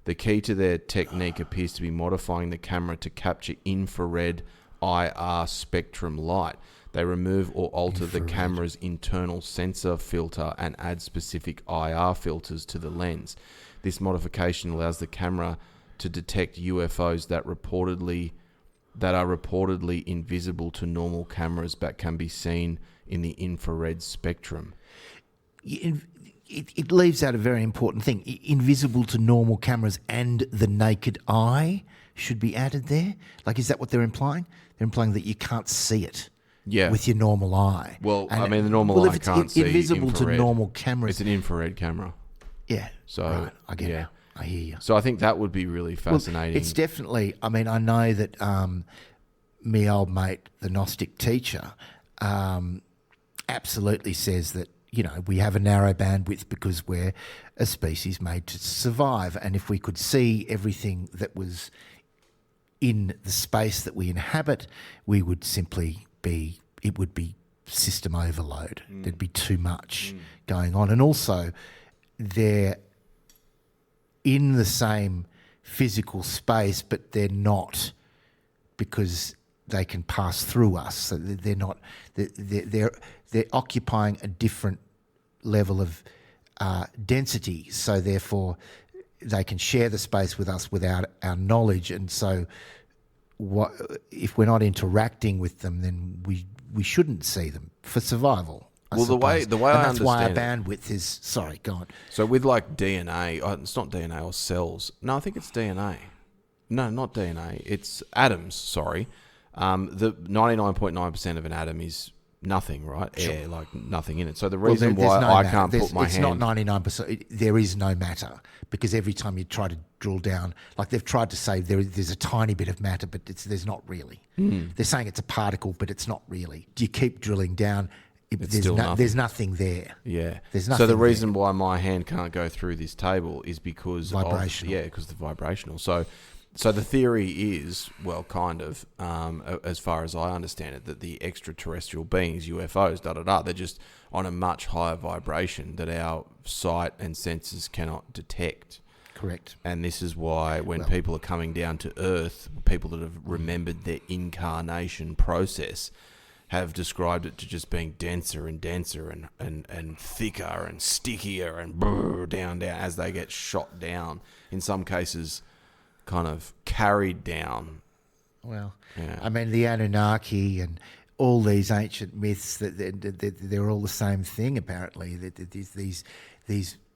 The key to their technique appears to be modifying the camera to capture infrared IR spectrum light. They remove or alter the camera's internal sensor filter and add specific IR filters to the lens. This modification allows the camera to detect UFOs that are reportedly invisible to normal cameras but can be seen in the infrared spectrum. It leaves out a very important thing. Invisible to normal cameras and the naked eye should be added there. Like, is that what they're implying? They're implying that you can't see it. Yeah. With your normal eye. Well, the normal eye can't see invisible infrared. To normal cameras. It's an infrared camera. Yeah. So right, I get it. I hear you. So I think that would be really fascinating. Well, it's definitely. I know that me old mate, the Gnostic teacher, absolutely says that we have a narrow bandwidth because we're a species made to survive, and if we could see everything that was in the space that we inhabit, we would simply it would be system overload. There'd be too much going on. And also, they're in the same physical space, but they're not, because they can pass through us. So they're not. They're occupying a different level of density. So therefore, they can share the space with us without our knowledge. And so, if we're not interacting with them, then we shouldn't see them for survival. The way and I that's why our understand bandwidth is. Sorry, go on. So with like DNA, it's not DNA or cells. No, I think it's DNA. No, not DNA. It's atoms. Sorry, the 99.9% of an atom is nothing, right? Sure. Air, like nothing in it. So the reason why I can't put my hand... It's not 99%. There is no matter, because every time you try to drill down, like they've tried to say there's a tiny bit of matter, but there's not really. They're saying it's a particle, but it's not really. You keep drilling down, It's still nothing. There's nothing there. Yeah. There's nothing So the reason there. why my hand can't go through this table is because Vibrational. because the vibrational. So the theory is, well, kind of, as far as I understand it, that the extraterrestrial beings, UFOs, they're just on a much higher vibration that our sight and senses cannot detect. Correct. And this is why when people are coming down to Earth, people that have remembered their incarnation process have described it to just being denser and denser and thicker and stickier and down as they get shot down. In some cases, kind of carried down. Well, Yeah. I mean, the Anunnaki and all these ancient myths, that they're all the same thing, apparently. These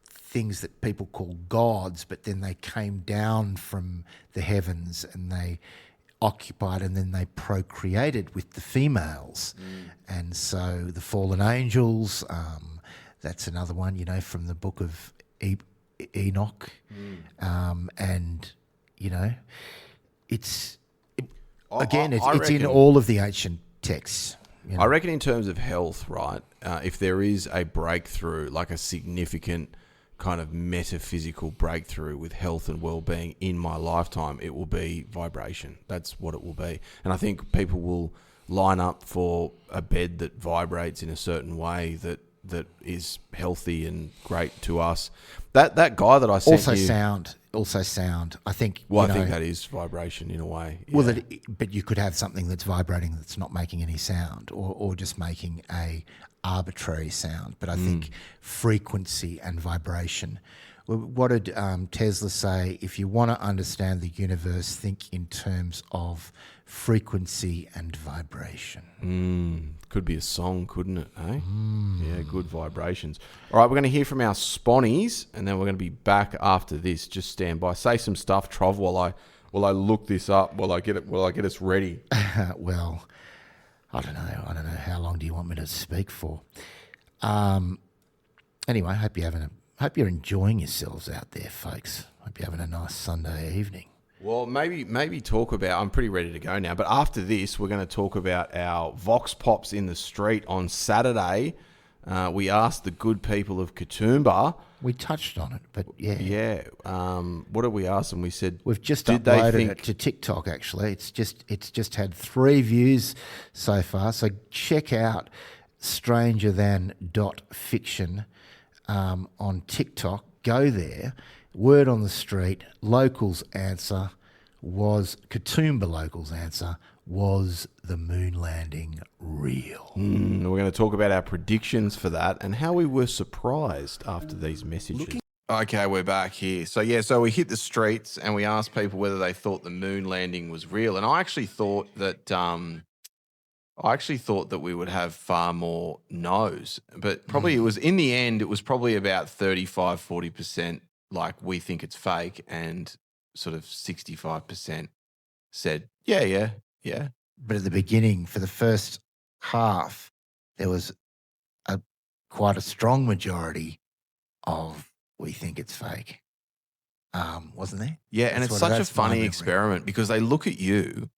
things that people call gods, but then they came down from the heavens and they occupied and then they procreated with the females. And so the fallen angels, that's another one, from the book of Enoch. And, it's in all of the ancient texts. I reckon in terms of health, right, if there is a breakthrough, like a significant kind of metaphysical breakthrough with health and well-being in my lifetime, it will be vibration. That's what it will be. And I think people will line up for a bed that vibrates in a certain way that is healthy and great to us. That guy that I sent Also sound. I think. Well, I think that is vibration in a way. Yeah. Well, but you could have something that's vibrating that's not making any sound, or just making a arbitrary sound. But I think frequency and vibration. What did Tesla say? If you want to understand the universe, think in terms of frequency and vibration. Could be a song, couldn't it? Eh? Yeah, good vibrations. All right, we're going to hear from our sponnies, and then we're going to be back after this. Just stand by. Say some stuff, Trov, while I look this up. While I get us ready. Well, I don't know. How long do you want me to speak for? Anyway, hope you're enjoying yourselves out there, folks. Hope you're having a nice Sunday evening. Well, maybe talk about... I'm pretty ready to go now, but after this, we're going to talk about our Vox Pops in the street on Saturday. We asked the good people of Katoomba. We touched on it, but yeah. Yeah. What did we ask them? We said... We've just uploaded it to TikTok, actually. It's just had 3 views so far, so check out strangerthan.fiction on TikTok. Go there. Word on the street, Katoomba locals' answer was the moon landing real. We're going to talk about our predictions for that and how we were surprised after these messages. Okay, we're back here. So we hit the streets and we asked people whether they thought the moon landing was real. And I actually thought that we would have far more no's, but probably it was, in the end, it was probably about 35, 40%. Like, we think it's fake, and sort of 65% said, yeah. But at the beginning, for the first half, there was quite a strong majority of we think it's fake, wasn't there? Yeah, and it's such a funny experiment because they look at you,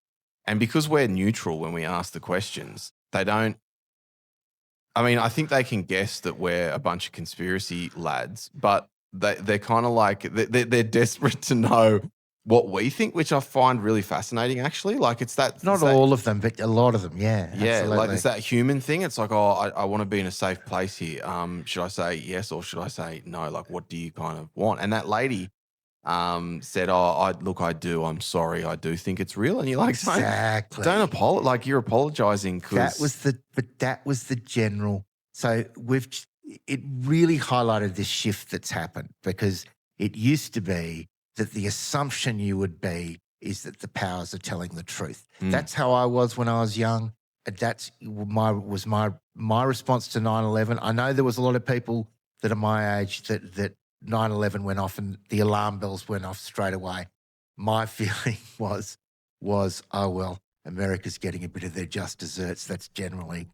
and because we're neutral when we ask the questions, they don't... I mean, I think they can guess that we're a bunch of conspiracy lads, but... They're kind of like, they're desperate to know what we think, which I find really fascinating, actually. Like, it's that... Not all of them, but a lot of them, yeah. Yeah, absolutely. like it's that human thing. It's like, I want to be in a safe place here. Should I say yes or should I say no? Like, what do you kind of want? And that lady said, I do. I'm sorry. I do think it's real. And you're like, exactly. Don't apologize. Like, you're apologizing because... That was the general... So it really highlighted this shift that's happened, because it used to be that the assumption you would be is that the powers are telling the truth. That's how I was when I was young. That's my response to 9/11. I know there was a lot of people that are my age that 9/11 went off and the alarm bells went off straight away. My feeling was, oh, well, America's getting a bit of their just desserts. That's generally,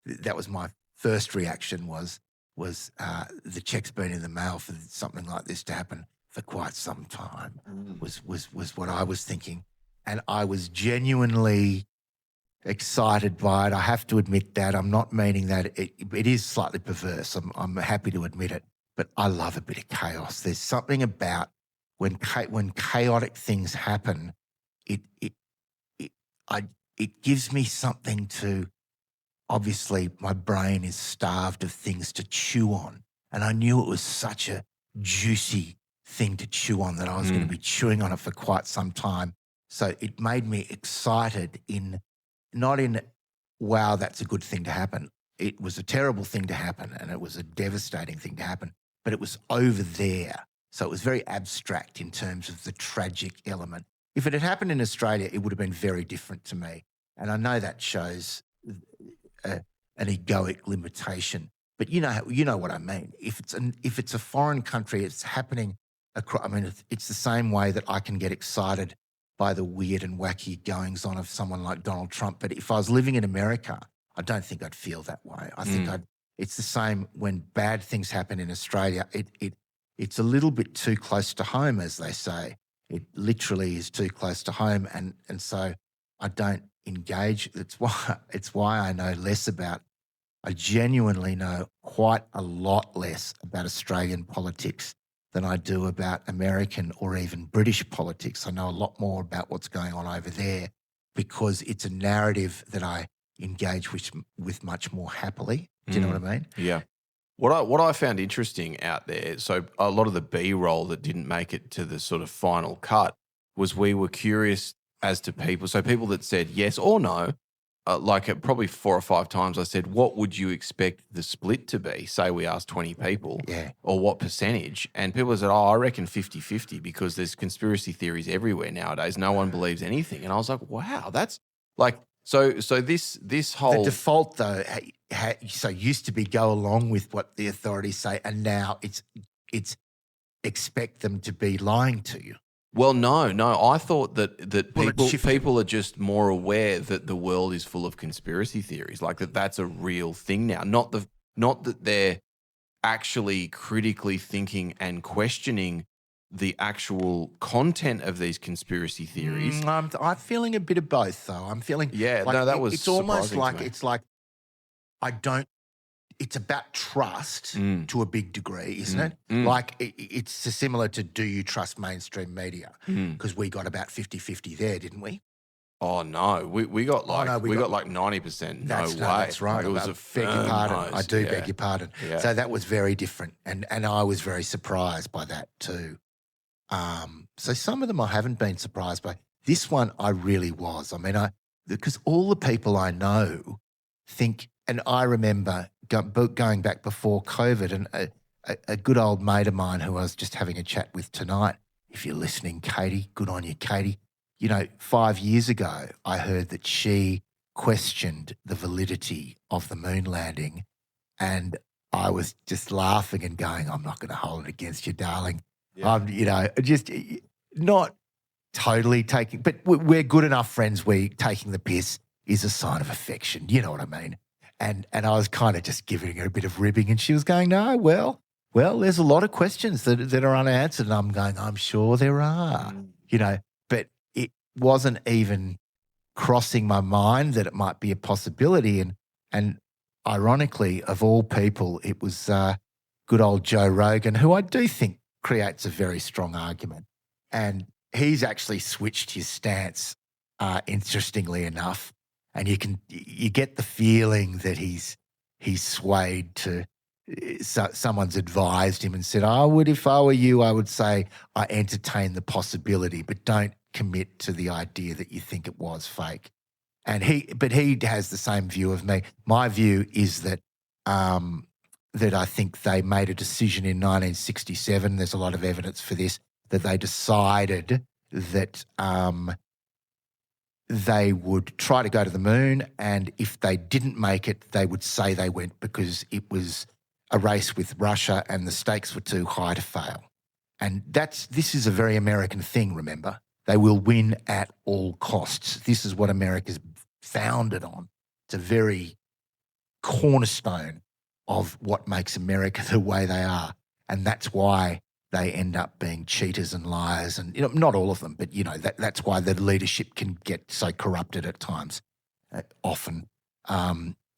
that was my first reaction was the check's been in the mail for something like this to happen for quite some time, was what I was thinking. And I was genuinely excited by it. I have to admit that. I'm not meaning that. It is slightly perverse. I'm happy to admit it. But I love a bit of chaos. There's something about when chaotic things happen, it gives me something to. Obviously, my brain is starved of things to chew on, and I knew it was such a juicy thing to chew on that I was going to be chewing on it for quite some time. So it made me excited not in, wow, that's a good thing to happen. It was a terrible thing to happen, and it was a devastating thing to happen, but it was over there. So it was very abstract in terms of the tragic element. If it had happened in Australia, it would have been very different to me. And I know that shows an egoic limitation, but you know what I mean. If it's a foreign country, it's happening across. I mean, it's the same way that I can get excited by the weird and wacky goings on of someone like Donald Trump. But if I was living in America, I don't think I'd feel that way. I think it's the same when bad things happen in Australia. It's a little bit too close to home, as they say. It literally is too close to home, and so I don't engage. It's why I know less about. I genuinely know quite a lot less about Australian politics than I do about American or even British politics. I know a lot more about what's going on over there because it's a narrative that I engage with much more happily. Do you know what I mean? Yeah. What I found interesting out there, so a lot of the B-roll that didn't make it to the sort of final cut was we were curious as to people. So people that said yes or no, probably 4 or 5 times I said, what would you expect the split to be? Say we asked 20 people or what percentage? And people said, I reckon 50-50 because there's conspiracy theories everywhere nowadays. No one believes anything. And I was like, wow, that's like, so this whole... The default though, used to be go along with what the authorities say, and now it's expect them to be lying to you. Well, no. I thought that people are just more aware that the world is full of conspiracy theories, like that's a real thing now. Not that they're actually critically thinking and questioning the actual content of these conspiracy theories. I'm feeling a bit of both, though. I'm feeling it's almost like I don't. It's about trust to a big degree, isn't it? Like it's similar to do you trust mainstream media? Because we got about 50-50 there, didn't we? Oh no, we got like we got like 90%. No way. That's right. It was beg your pardon. Nose. I do beg your pardon. Yeah. So that was very different, and I was very surprised by that too. So some of them I haven't been surprised by. This one I really was. I mean, because all the people I know think, and I remember going back before COVID, and a good old mate of mine who I was just having a chat with tonight, if you're listening, Katie, good on you, Katie. 5 years ago, I heard that she questioned the validity of the moon landing, and I was just laughing and going, I'm not going to hold it against you, darling. Yeah. Just not totally taking, but we're good enough friends. Taking the piss is a sign of affection. You know what I mean? And I was kind of just giving her a bit of ribbing, and she was going, no, well, there's a lot of questions that are unanswered. And I'm going, I'm sure there are, but it wasn't even crossing my mind that it might be a possibility. And ironically, of all people, it was good old Joe Rogan, who I do think creates a very strong argument. And he's actually switched his stance, interestingly enough. And you get the feeling that he's swayed to someone's advised him and said, if I were you, I would say I entertain the possibility, but don't commit to the idea that you think it was fake. And he has the same view of me. My view is that that I think they made a decision in 1967. There's a lot of evidence for this, that they decided that they would try to go to the moon, and if they didn't make it, they would say they went because it was a race with Russia and the stakes were too high to fail. And this is a very American thing, remember. They will win at all costs. This is what America's founded on. It's a very cornerstone of what makes America the way they are. And that's why they end up being cheaters and liars, and not all of them, but that's why the leadership can get so corrupted at times. often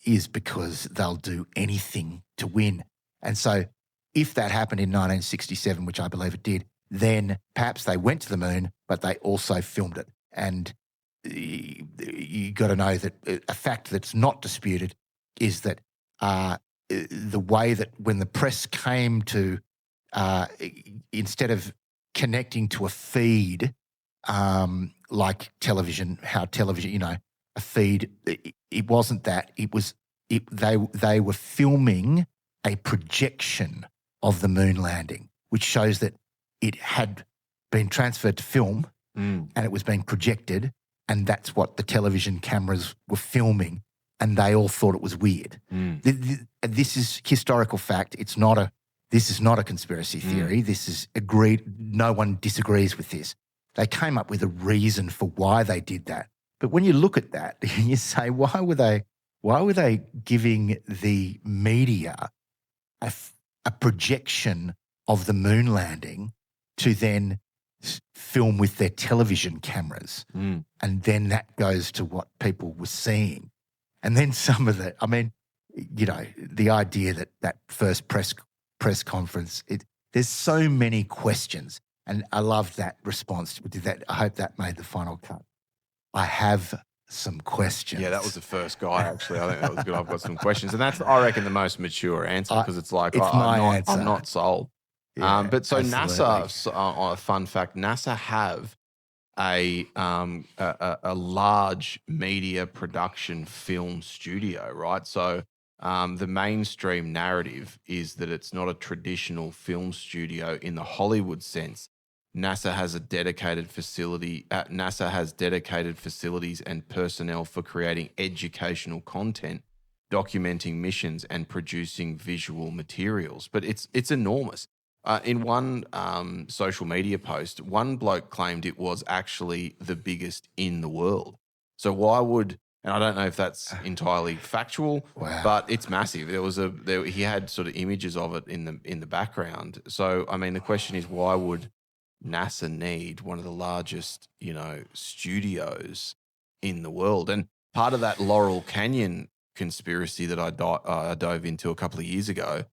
is because they'll do anything to win. And so if that happened in 1967, which I believe it did, then perhaps they went to the moon, but they also filmed it. And you got to know that a fact that's not disputed is that the way that when the press came to, instead of connecting to a feed like television, how television, a feed, it wasn't that. They were filming a projection of the moon landing, which shows that it had been transferred to film and it was being projected, and that's what the television cameras were filming, and they all thought it was weird. This is historical fact. This is not a conspiracy theory. This is agreed. No one disagrees with this. They came up with a reason for why they did that. But when you look at that, you say, why were they giving the media a projection of the moon landing to then film with their television cameras? And then that goes to what people were seeing. And then some of the, the idea that first press conference, there's so many questions. And I love that response. I hope that made the final cut. I have some questions. Yeah, that was the first guy, actually. I think that was good. I've got some questions. And that's, I reckon, the most mature answer, because it's like, I'm not sold. Yeah, but so absolutely. NASA, fun fact, NASA have a large media production film studio, right? So the mainstream narrative is that it's not a traditional film studio in the Hollywood sense. NASA has dedicated facilities and personnel for creating educational content, documenting missions, and producing visual materials. But it's enormous. In one social media post, one bloke claimed it was actually the biggest in the world. So why would, and I don't know if that's entirely factual, but it's massive. He had sort of images of it in the background. So I mean, the question is, why would NASA need one of the largest, studios in the world? And part of that Laurel Canyon conspiracy that I dove into a couple of years ago,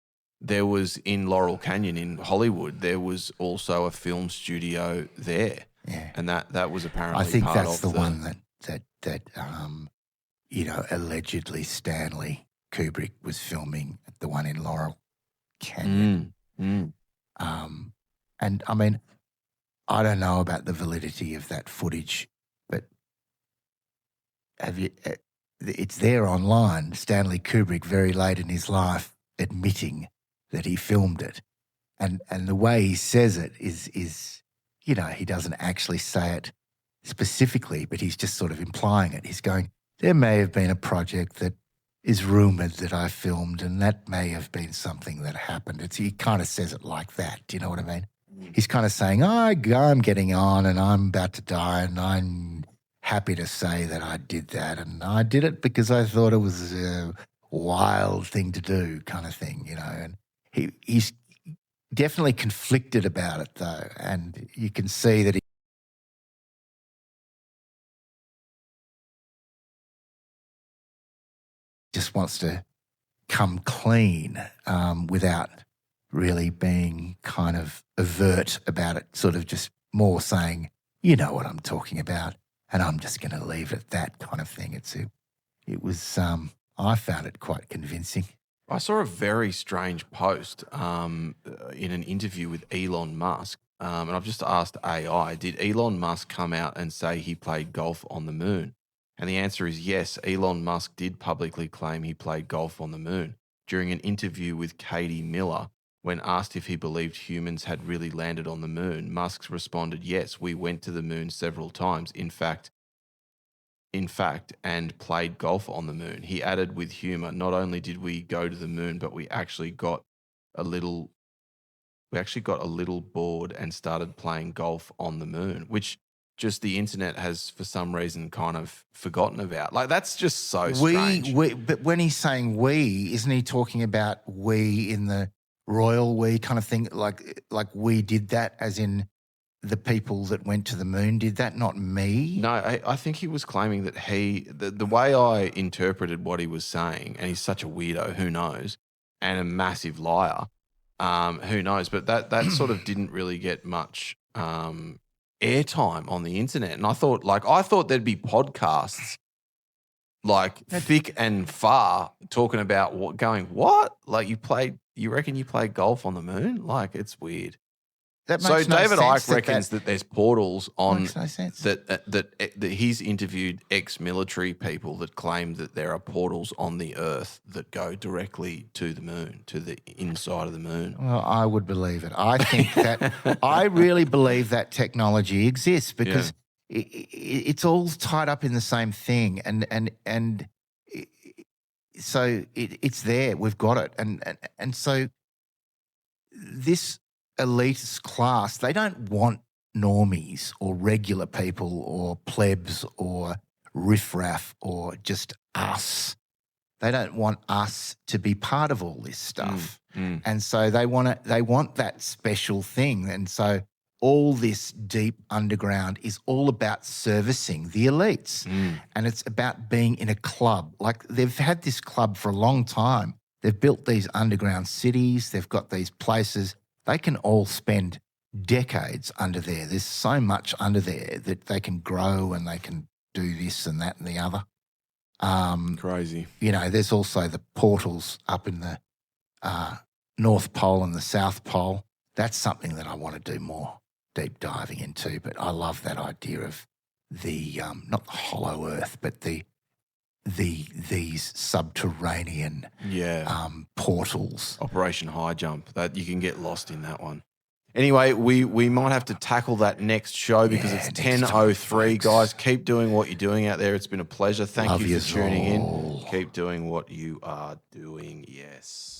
there was in Laurel Canyon in Hollywood, there was also a film studio there. Yeah. And that was apparently I think part that's of the one that allegedly Stanley Kubrick was filming, the one in Laurel Canyon. And I mean, I don't know about the validity of that footage, but it's there online. Stanley Kubrick, very late in his life, admitting that he filmed it. And the way he says it is he doesn't actually say it specifically, but he's just sort of implying it. He's going, there may have been a project that is rumoured that I filmed, and that may have been something that happened. He kind of says it like that. Do you know what I mean? He's kind of saying, I'm getting on and I'm about to die, and I'm happy to say that I did that, and I did it because I thought it was a wild thing to do, kind of thing, And he's definitely conflicted about it, though, and you can see that he just wants to come clean without really being kind of overt about it, sort of just more saying, you know what I'm talking about, and I'm just going to leave it at that kind of thing. It was I found it quite convincing. I saw a very strange post in an interview with Elon Musk, and I've just asked AI, did Elon Musk come out and say he played golf on the moon? And the answer is yes, Elon Musk did publicly claim he played golf on the moon. During an interview with Katie Miller, when asked if he believed humans had really landed on the moon, Musk responded, yes, we went to the moon several times, in fact, and played golf on the moon. He added with humor, not only did we go to the moon, but we actually got a little bored and started playing golf on the moon, which just the internet has for some reason kind of forgotten about. Like, that's just so strange. But when he's saying we, isn't he talking about we in the royal we kind of thing? Like we did that, as in the people that went to the moon did that, not me. No, I think he was claiming that the way I interpreted what he was saying, and he's such a weirdo, who knows, and a massive liar, who knows, but that sort of didn't really get much airtime on the internet. And I thought there'd be podcasts like thick and far talking about what? Like you reckon you played golf on the moon? Like, it's weird. That So makes no David sense Icke reckons that there's portals on makes no sense. that he's interviewed ex-military people that claim that there are portals on the Earth that go directly to the moon, to the inside of the moon. Well, I would believe it. I think that I really believe that technology exists because it's all tied up in the same thing, and so it's there. We've got it, and so this elitist class, they don't want normies or regular people or plebs or riffraff or just us. They don't want us to be part of all this stuff. And so they want that special thing. And so all this deep underground is all about servicing the elites. And it's about being in a club. Like, they've had this club for a long time. They've built these underground cities. They've got these places. They can all spend decades under there. There's so much under there that they can grow and they can do this and that and the other. Crazy. You know, there's also the portals up in the North Pole and the South Pole. That's something that I want to do more deep diving into. But I love that idea of the not the hollow earth, but these subterranean portals. Operation High Jump. That you can get lost in that one. Anyway, we might have to tackle that next show because it's 10:03. Guys, keep doing what you're doing out there. It's been a pleasure. Thank you for tuning in. Keep doing what you are doing. Yes.